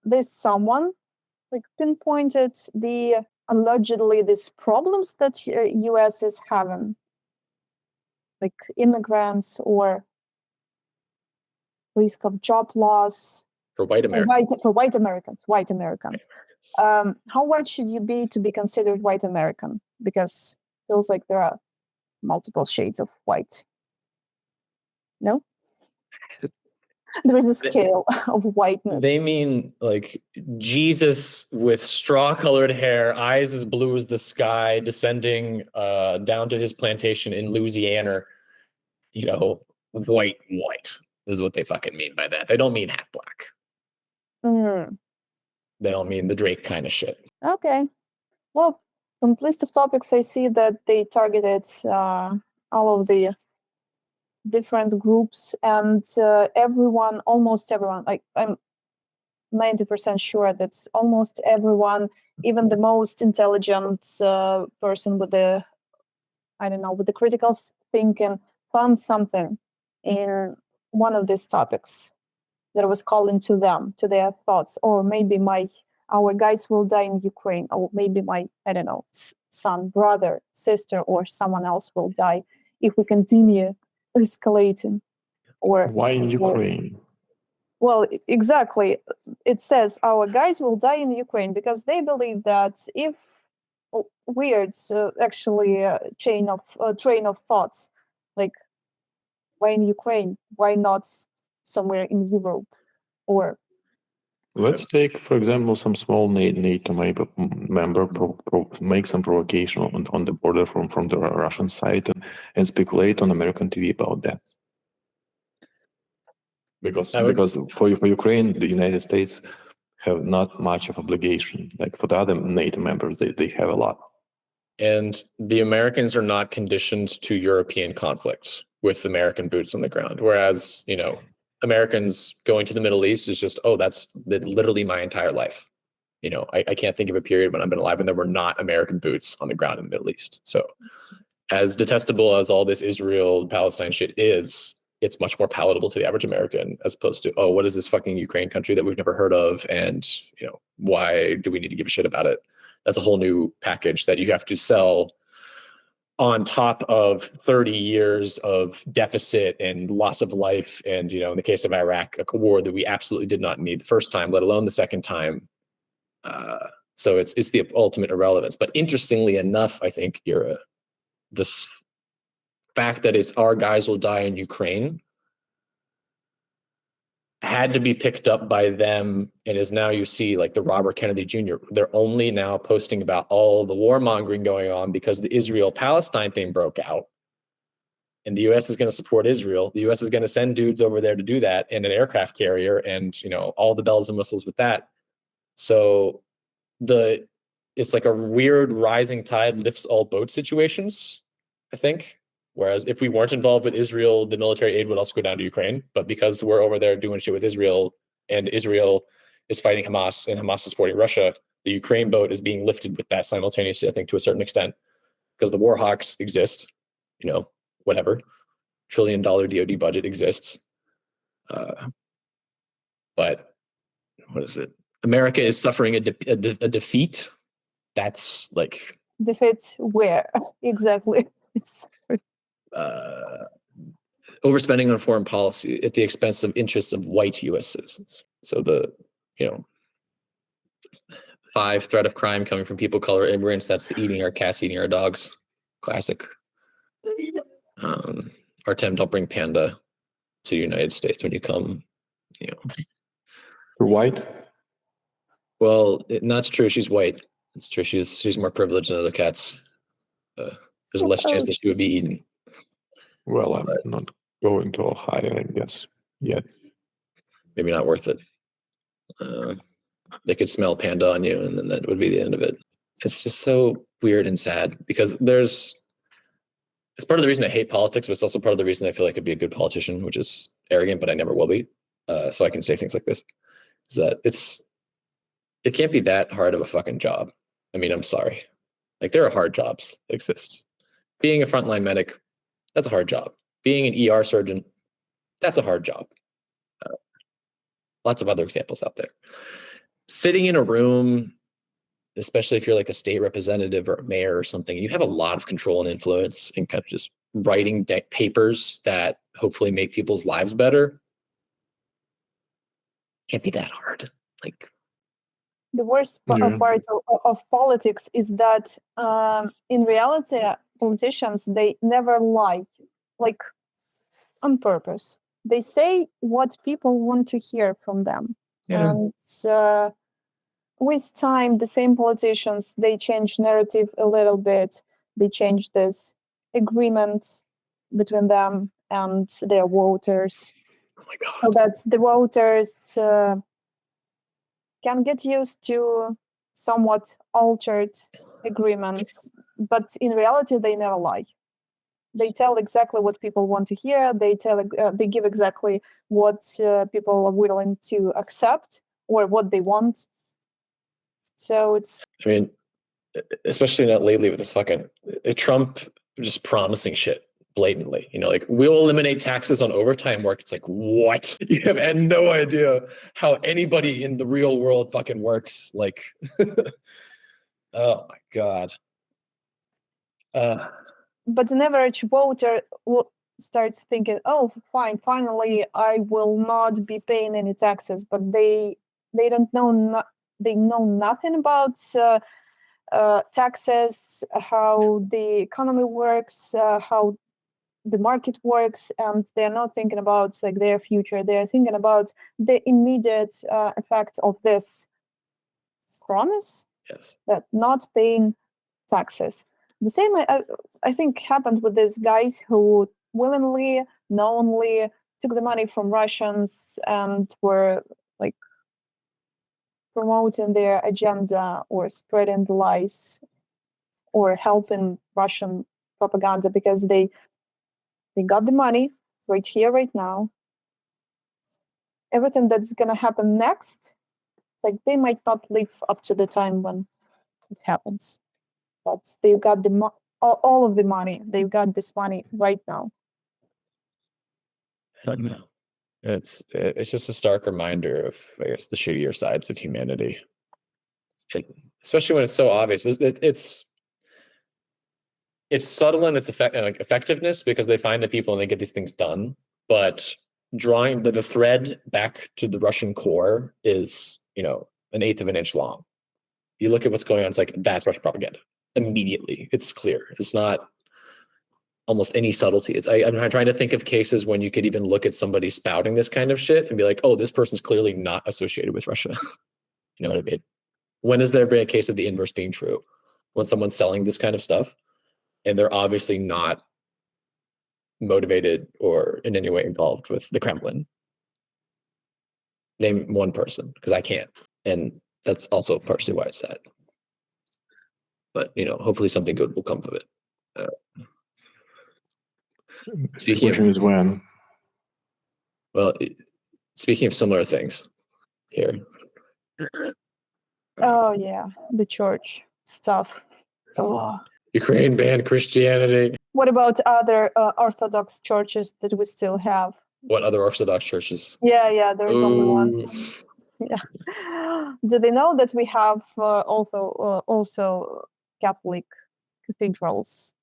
this someone pinpointed allegedly these problems that US is having, like immigrants or risk of job loss For white Americans. for white Americans. How white should you be to be considered white American? Because it feels like there are multiple shades of white. No? There is a scale of whiteness. They mean like Jesus with straw-colored hair, eyes as blue as the sky, descending down to his plantation in Louisiana. You know, white. This is what they fucking mean by that. They don't mean half black. They don't mean the Drake kind of shit. Okay. Well, from the list of topics, I see that they targeted all of the different groups, and almost everyone, like I'm 90% sure that almost everyone, even the most intelligent person with the critical thinking, found something in one of these topics that was calling to them, to their thoughts. Or maybe our guys will die in Ukraine, or maybe my, son, brother, sister, or someone else will die if we continue escalating. Or why in Ukraine? Well, exactly. It says our guys will die in Ukraine because they believe that if weird, train of thoughts, like why in Ukraine? Why not somewhere in Europe? Or let's take, for example, some small NATO member make some provocation on the border from the Russian side and speculate on American TV about that. Because for Ukraine, the United States have not much of obligation. Like for the other NATO members, they have a lot. And the Americans are not conditioned to European conflicts with American boots on the ground. Whereas, Americans going to the Middle East is just, that's literally my entire life. I can't think of a period when I've been alive and there were not American boots on the ground in the Middle East. So as detestable as all this Israel-Palestine shit is, it's much more palatable to the average American as opposed to, what is this fucking Ukraine country that we've never heard of? And, why do we need to give a shit about it? That's a whole new package that you have to sell on top of 30 years of deficit and loss of life. And, in the case of Iraq, a war that we absolutely did not need the first time, let alone the second time. So it's the ultimate irrelevance. But interestingly enough, I think, Ira, the fact that it's our guys will die in Ukraine had to be picked up by them, and is now you see like the Robert Kennedy Jr. They're only now posting about all the warmongering going on because the Israel-Palestine thing broke out, and the U.S. is going to support Israel. The U.S. is going to send dudes over there to do that in an aircraft carrier, and all the bells and whistles with that. So it's like a weird rising tide lifts all boat situations, I think. Whereas if we weren't involved with Israel, the military aid would also go down to Ukraine. But because we're over there doing shit with Israel, and Israel is fighting Hamas, and Hamas is supporting Russia, the Ukraine boat is being lifted with that simultaneously, I think, to a certain extent. Because the war hawks exist, whatever. $1 trillion DoD budget exists. But what is it? America is suffering a defeat. That's like... Defeat where? Exactly. Overspending on foreign policy at the expense of interests of white U.S. citizens. So the 5 threat of crime coming from people of color, immigrants. That's the eating our cats, eating our dogs. Classic. Artem, don't bring Panda to the United States when you come. For white? Well, that's true. She's white. It's true. She's more privileged than other cats. There's less chance that she would be eaten. Well, I'm not going to Ohio, I guess, yet. Maybe not worth it. They could smell Panda on you, and then that would be the end of it. It's just so weird and sad because it's part of the reason I hate politics, but it's also part of the reason I feel like I could be a good politician, which is arrogant, but I never will be. So I can say things like this. Is that it can't be that hard of a fucking job. I mean, I'm sorry. Like, there are hard jobs that exist. Being a frontline medic, that's a hard job. Being an ER surgeon, that's a hard job. Lots of other examples out there. Sitting in a room, especially if you're like a state representative or a mayor or something, you have a lot of control and influence and kind of just writing papers that hopefully make people's lives better. Can't be that hard. Like, The worst Yeah. part of politics is that in reality, politicians, they never lie, like on purpose. They say what people want to hear from them. Yeah. And with time, the same politicians, they change narrative a little bit. They change this agreement between them and their voters, oh my God. so that the voters can get used to somewhat altered agreements. But in reality, they never lie. They tell exactly what people want to hear. They give exactly what people are willing to accept or what they want. So it's I mean, especially not lately with this fucking Trump just promising shit blatantly. You know, like, we'll eliminate taxes on overtime work. It's like, what? You have had no idea how anybody in the real world fucking works. Like, oh my God. but an average voter starts thinking, "Oh, fine, finally, I will not be paying any taxes." But they don't know. They know nothing about taxes, how the economy works, how the market works, and they're not thinking about like their future. They're thinking about the immediate effect of this promise, Yes. that not paying taxes. The same, I think, happened with these guys who willingly, knowingly took the money from Russians and were like promoting their agenda or spreading the lies or helping Russian propaganda because they got the money right here, right now. Everything that's gonna happen next, like they might not live up to the time when it happens, but they've got all of the money. They've got this money right now. I don't know. It's just a stark reminder of, I guess, the shittier sides of humanity. Especially when it's so obvious. It's subtle in its effectiveness because they find the people and they get these things done. But drawing the thread back to the Russian core is, you know, an eighth of an inch long. You look at what's going on, it's like, that's Russian propaganda. Immediately, it's clear. It's not almost any subtlety. I'm trying to think of cases when you could even look at somebody spouting this kind of shit and be like, oh, this person's clearly not associated with Russia. You know what I mean? When has there been a case of the inverse being true? When someone's selling this kind of stuff and they're obviously not motivated or in any way involved with the Kremlin. Name one person, because I can't. And that's also partially why it's sad. But, you know, hopefully something good will come of it. The question is when. Well, speaking of similar things here. Oh yeah, the church stuff. Oh. Ukraine banned Christianity. What about other Orthodox churches that we still have? What other Orthodox churches? Yeah, there is only one. Ooh. Yeah. Do they know that we have also Catholic cathedrals?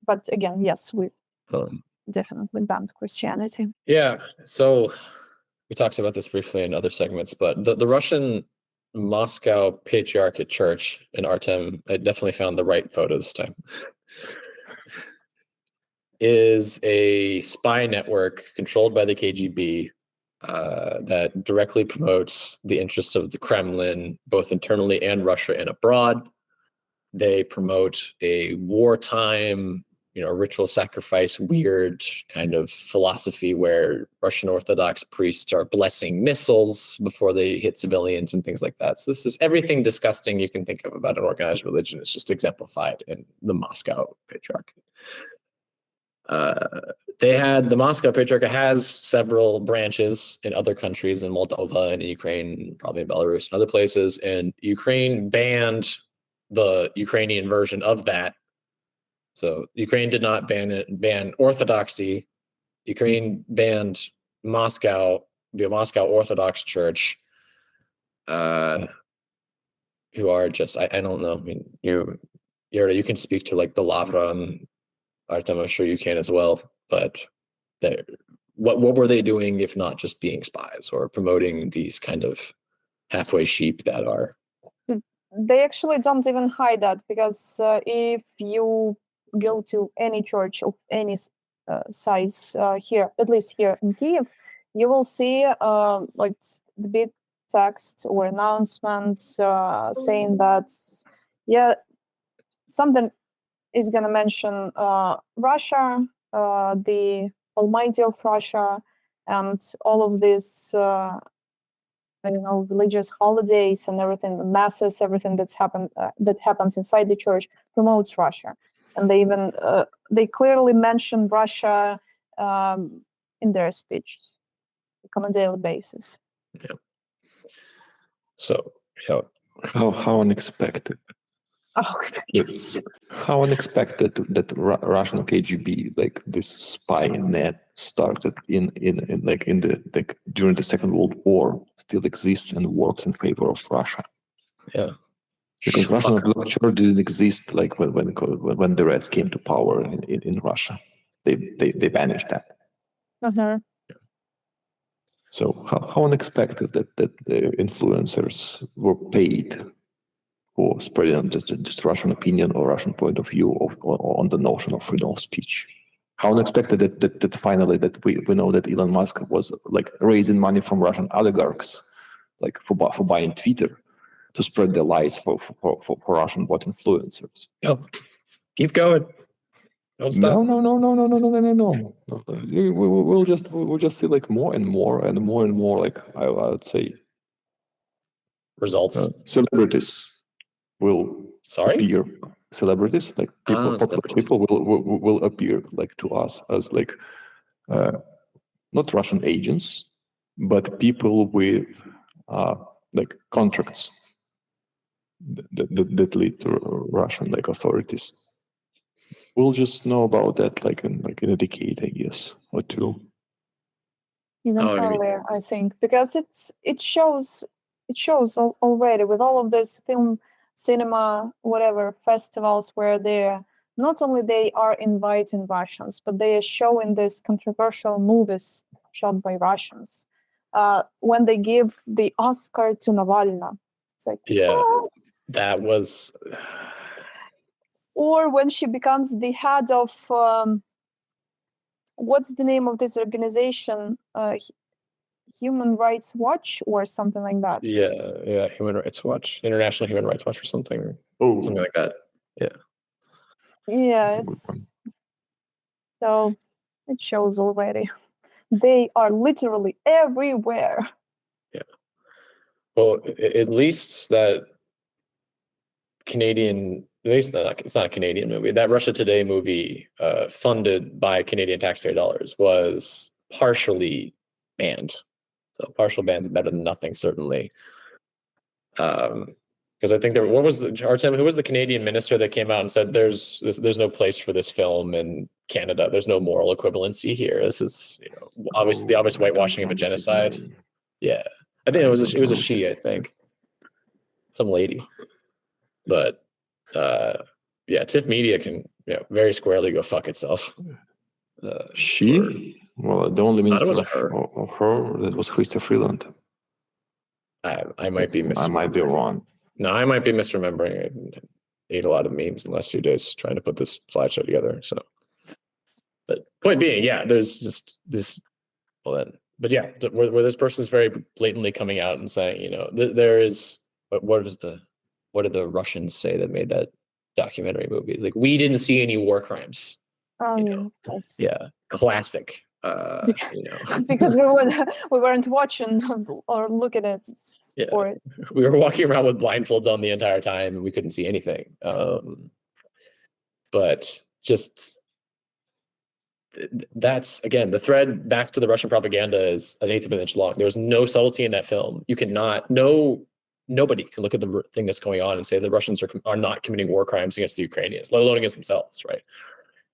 But again, yes, we definitely banned Christianity. Yeah, so we talked about this briefly in other segments, but the Russian Moscow Patriarchate Church in Artem, I definitely found the right photo this time, is a spy network controlled by the KGB that directly promotes the interests of the Kremlin, both internally and Russia and abroad. They promote a wartime, ritual sacrifice, weird kind of philosophy where Russian Orthodox priests are blessing missiles before they hit civilians and things like that. So this is everything disgusting you can think of about an organized religion. It's just exemplified in the Moscow Patriarchate. The Moscow Patriarchate has several branches in other countries, in Moldova and in Ukraine, probably in Belarus and other places. And Ukraine banned the Ukrainian version of that. So Ukraine did not ban Orthodoxy. Ukraine banned the Moscow Orthodox Church, who are just, I don't know. I mean, you can speak to like the Lavra and Artem, I'm sure you can as well, but they're what were they doing if not just being spies or promoting these kind of halfway sheep that are? They actually don't even hide that, because if you go to any church of any size here, at least here in Kiev, you will see like the big text or announcement saying that, yeah, something is going to mention Russia, the almighty of Russia, and all of this I don't know, religious holidays and everything, the masses, everything that happens inside the church promotes Russia, and they even they clearly mention Russia in their speeches on a daily basis. Yeah. So yeah, How unexpected. Oh, yes. How unexpected that Russian KGB, like this spy net, started in the during the Second World War, still exists and works in favor of Russia. Yeah. Because Russian culture didn't exist like when the Reds came to power in Russia. They banished that. Uh-huh. So how unexpected that the influencers were paid for spreading this Russian opinion or Russian point of view on the notion of freedom of speech. How unexpected that finally that we know that Elon Musk was like raising money from Russian oligarchs, like for buying Twitter, to spread their lies for Russian bot influencers. Oh, keep going. Don't stop. No. We'll just see like more and more like I would say Results. celebrities will appear. Celebrities like people, popular people will appear like to us as like not Russian agents, but people with like contracts that lead to Russian like authorities. We'll just know about that like in a decade, I guess, or two. Even earlier, I think, because it shows already with all of this film, cinema, whatever festivals where they're not only they are inviting Russians, but they are showing these controversial movies shot by Russians. When they give the Oscar to Navalny, it's like, what? That was. Or when she becomes the head of what's the name of this organization? Human Rights Watch or something like that. Yeah, Human Rights Watch, International Human Rights Watch, or something like that. Yeah, so it shows already. They are literally everywhere. Yeah. Well, at least that Canadian, at least it's not a Canadian movie. That Russia Today movie, funded by Canadian taxpayer dollars, was partially banned. So partial ban is better than nothing, certainly. Because I think what was Artem? Who was the Canadian minister that came out and said there's no place for this film in Canada? There's no moral equivalency here. This is the obvious whitewashing of a genocide. Yeah, I think it was a she. I think some lady, but TIFF Media can very squarely go fuck itself. Well, the only minister of her that was Chrystia Freeland. I might be I might be wrong. No, I might be misremembering. I ate a lot of memes in the last 2 days trying to put this slideshow together. So, but point being, there's just this. Well, then, but where this person's very blatantly coming out and saying, there is. What did the Russians say that made that documentary movie? Like, we didn't see any war crimes. Plastic. Because we weren't watching or looking at it. Yeah, we were walking around with blindfolds on the entire time, and we couldn't see anything. But just that's again the thread back to the Russian propaganda is 1/8 of an inch long. There's no subtlety in that film. You cannot nobody can look at the thing that's going on and say the Russians are not committing war crimes against the Ukrainians, let alone against themselves. Right?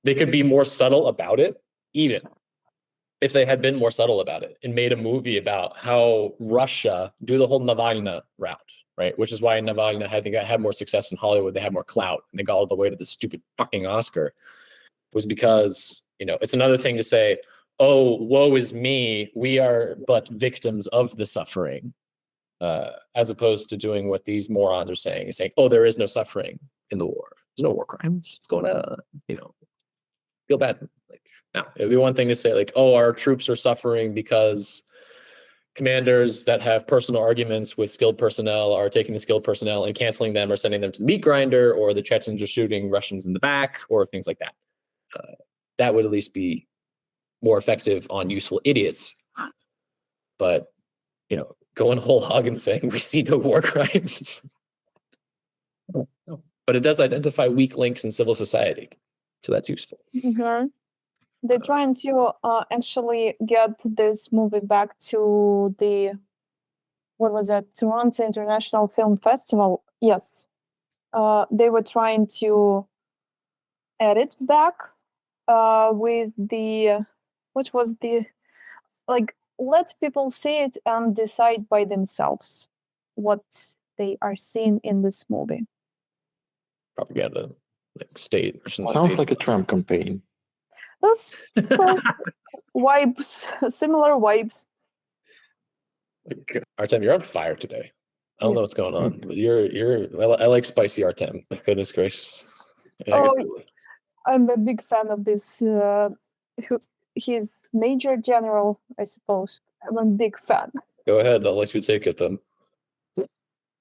They could be more subtle about it, even if they had been more subtle about it and made a movie about how Russia do the whole Navalny route, right? Which is why Navalny had more success in Hollywood. They had more clout, and they got all the way to the stupid fucking Oscar. Was because it's another thing to say, oh, woe is me, we are but victims of the suffering, as opposed to doing what these morons are saying, oh, there is no suffering in the war. There's no war crimes. What's going on? Feel bad. Like, no, it'd be one thing to say like, oh, our troops are suffering because commanders that have personal arguments with skilled personnel are taking the skilled personnel and canceling them or sending them to the meat grinder, or the Chechens are shooting Russians in the back, or things like that. That would at least be more effective on useful idiots. But, going whole hog and saying we see no war crimes. No. But it does identify weak links in civil society. So that's useful. Mhm. They're trying to actually get this movie back to the, what was that, Toronto International Film Festival. Yes. They were trying to edit back with the, what was the, like, let people see it and decide by themselves what they are seeing in this movie. Propaganda, like state. Sounds like a Trump campaign. Those vibes, similar vibes. Artem, you're on fire today. I don't know what's going on, but I like spicy Artem. Goodness gracious. Oh, I'm a big fan of this. He's Major General, I suppose. I'm a big fan. Go ahead, I'll let you take it then.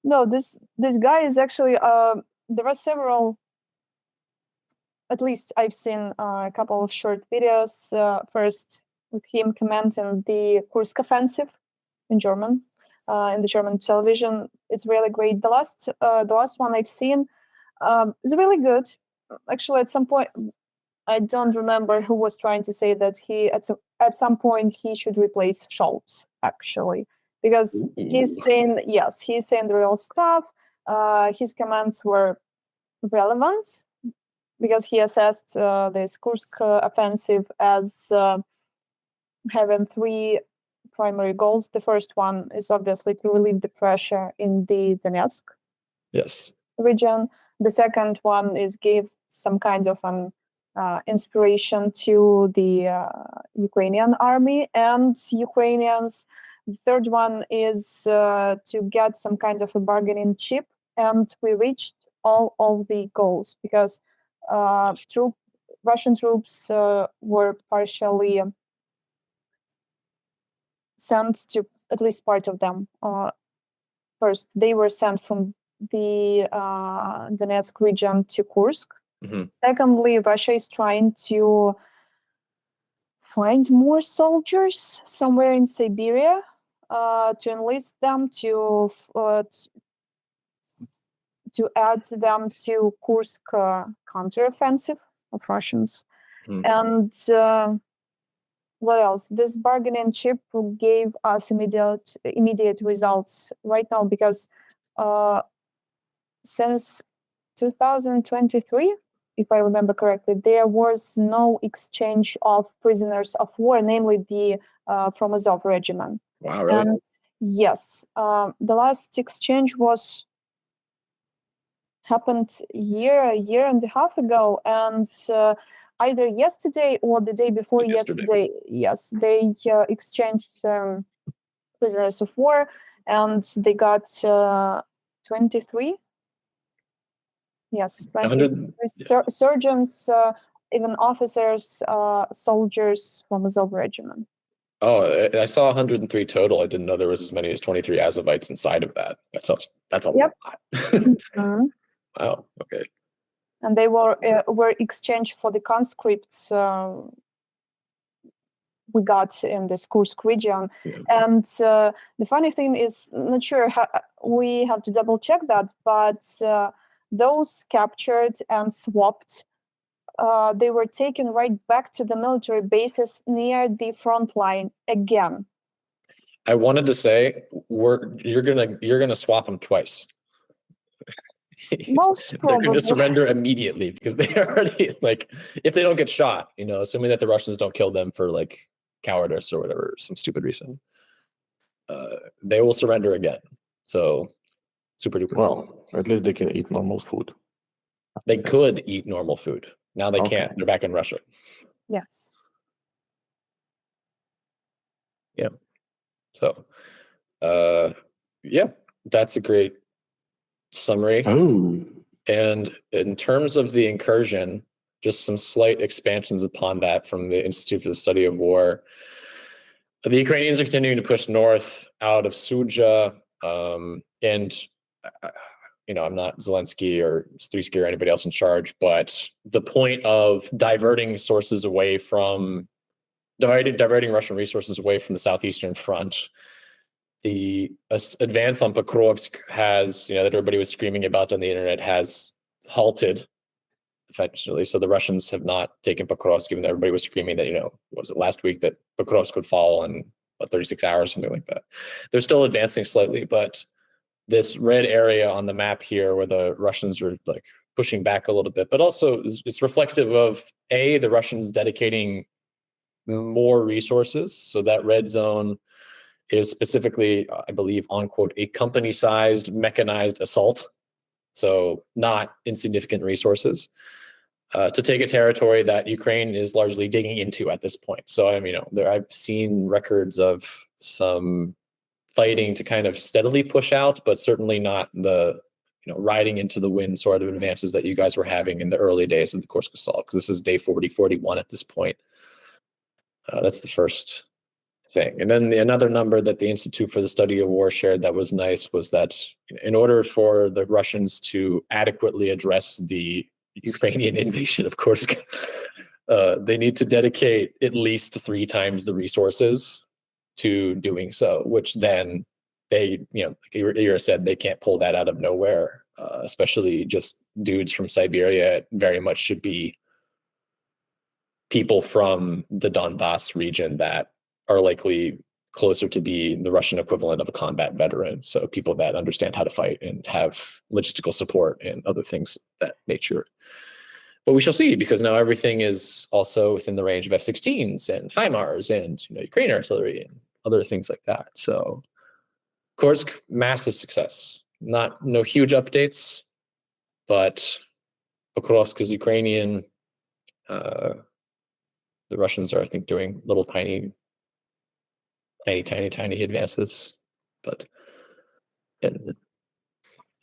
No, this guy is actually. There are several. At least I've seen a couple of short videos. First, with him commenting the Kursk offensive in German, in the German television. It's really great. The last one I've seen is really good. Actually, at some point, I don't remember who was trying to say that at some point he should replace Scholz, actually, because he's saying the real stuff. His comments were relevant because he assessed this Kursk offensive as having three primary goals. The first one is obviously to relieve the pressure in the Donetsk region. The second one is give some kind of an inspiration to the Ukrainian army and Ukrainians. The third one is to get some kind of a bargaining chip, and we reached all of the goals because Russian troops were partially sent to, at least part of them. First, they were sent from the Donetsk region to Kursk. Mm-hmm. Secondly, Russia is trying to find more soldiers somewhere in Siberia to enlist them to add them to Kursk counteroffensive of Russians. Mm-hmm. And what else? This bargaining chip gave us immediate results right now because since 2023, if I remember correctly, there was no exchange of prisoners of war, namely the from Azov regiment. Wow, really? And yes, the last exchange happened a year and a half ago, and either yesterday or the day before yesterday, yes, they exchanged prisoners of war, and they got 23. Yes, 23 surgeons, even officers, soldiers from Azov regiment. Oh, I saw 103 total. I didn't know there was as many as 23 Azovites inside of that. That's a lot. Mm-hmm. Wow. Okay. And they were exchanged for the conscripts we got in this Kursk region. Yeah. And the funny thing is, not sure we have to double check that, but those captured and swapped, they were taken right back to the military bases near the front line again. I wanted to say you're gonna swap them twice. Most probably. They're going to surrender immediately because they already, like, if they don't get shot, assuming that the Russians don't kill them for like cowardice or whatever, some stupid reason, they will surrender again. So super duper. Well, at least they can eat normal food. They could eat normal food. Now they can't. They're back in Russia. Yes. Yeah. So, yeah, that's a great summary. Oh, And in terms of the incursion, just some slight expansions upon that from the Institute for the Study of War. The Ukrainians are continuing to push north out of Suja, and I'm not Zelensky or Stridsky or anybody else in charge, but the point of diverting Russian resources away from the southeastern front. The advance on Pokrovsk has, that everybody was screaming about on the internet, has halted effectively. So the Russians have not taken Pokrovsk, even though everybody was screaming that, what was it last week, that Pokrovsk would fall in 36 hours, something like that. They're still advancing slightly, but this red area on the map here where the Russians are like pushing back a little bit, but also it's reflective of the Russians dedicating more resources. So that red zone is specifically, I believe, on quote, a company-sized mechanized assault. So not insignificant resources to take a territory that Ukraine is largely digging into at this point. So I've seen records of some fighting to kind of steadily push out, but certainly not the riding into the wind sort of advances that you guys were having in the early days of the Kursk assault, because this is day 41 at this point. That's the first thing. And then another number that the Institute for the Study of War shared that was nice was that in order for the Russians to adequately address the Ukrainian invasion of Kursk, they need to dedicate at least 3 times the resources to doing so, which then they, like Ira said, they can't pull that out of nowhere, especially just dudes from Siberia. It very much should be people from the Donbass region that are likely closer to be the Russian equivalent of a combat veteran. So people that understand how to fight and have logistical support and other things of that nature. But we shall see, because now everything is also within the range of F-16s and HIMARS and Ukrainian artillery and other things like that. So Kursk, massive success. No huge updates, but Pokrovsk is Ukrainian. The Russians are, I think, doing little tiny advances. But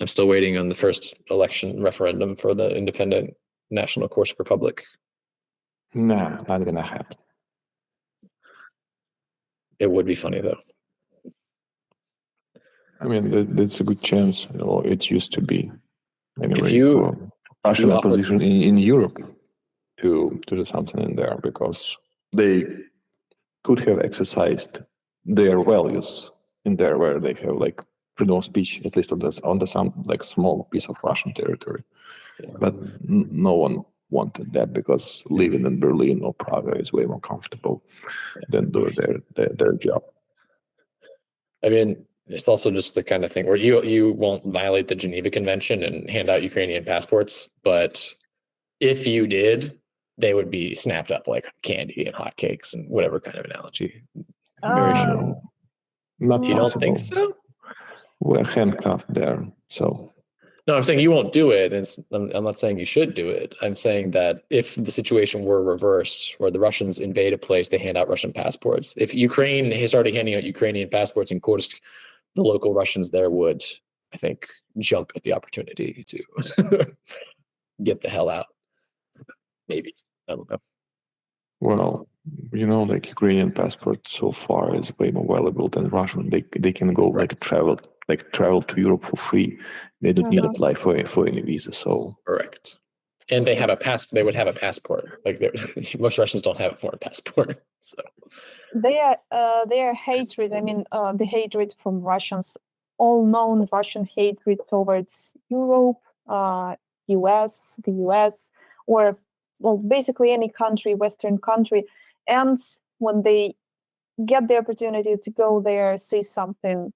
I'm still waiting on the first election referendum for the independent National Kursk Republic. nah, not gonna happen. It would be funny, though. I mean, that's a good chance. It used to be anyway for Russian offer- opposition in Europe to do something in there, because they could have exercised their values in there, where they have like freedom of speech, at least on the some like small piece of Russian territory. Yeah. But no one wanted that, because living in Berlin or Prague is way more comfortable than doing their job. I mean, it's also just the kind of thing where you won't violate the Geneva Convention and hand out Ukrainian passports, but if you did, they would be snapped up like candy and hotcakes and whatever kind of analogy. Very sure. Not You possible. don't think so? We're handcuffed there, so. No, I'm saying you won't do it. I'm not saying you should do it. I'm saying that if the situation were reversed, where the Russians invade a place, they hand out Russian passports. If Ukraine started handing out Ukrainian passports in Kursk, the local Russians there would, I think, jump at the opportunity to get the hell out. Maybe. I don't know. Well, like Ukrainian passport so far is way more valuable than Russian. They can go travel to Europe for free. They don't need to apply for any visa. So correct. And they have they would have a passport. Like most Russians don't have a foreign passport. So their hatred, the hatred from Russians, all known Russian hatred towards Europe, the US, or basically any country, Western country. And when they get the opportunity to go there, say something,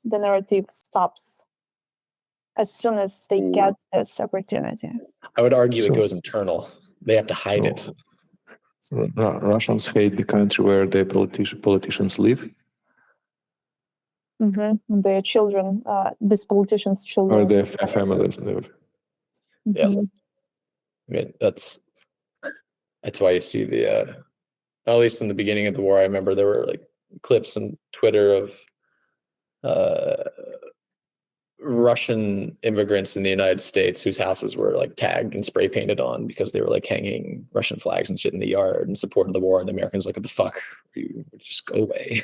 the narrative stops as soon as they get this opportunity. I would argue it goes internal. They have to hide it. Russians hate the country where their politicians live. Mm-hmm. Their children, these politicians' children. Or their families live. Mm-hmm. Yes. I mean, that's why you see at least in the beginning of the war, I remember there were like clips on Twitter of Russian immigrants in the United States whose houses were like tagged and spray painted on because they were like hanging Russian flags and shit in the yard and supporting the war. And the Americans like, what the fuck? You just go away.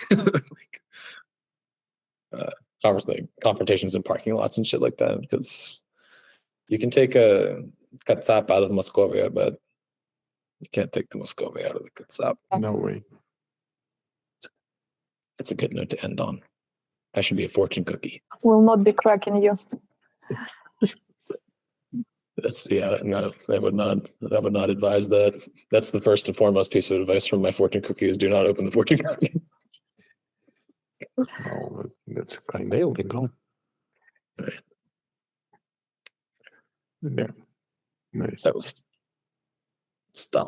Confrontations in parking lots and shit like that, because you can take a Katsap out of Moscovia, but you can't take the Moscovia out of the Katsap. No way. That's a good note to end on. I should be a fortune cookie. Will not be cracking you. That's no, I would not advise that. That's the first and foremost piece of advice from my fortune cookie is do not open the fortune cookie. Oh, that's kind of illegal. Right. Yeah. Nice. That was stop.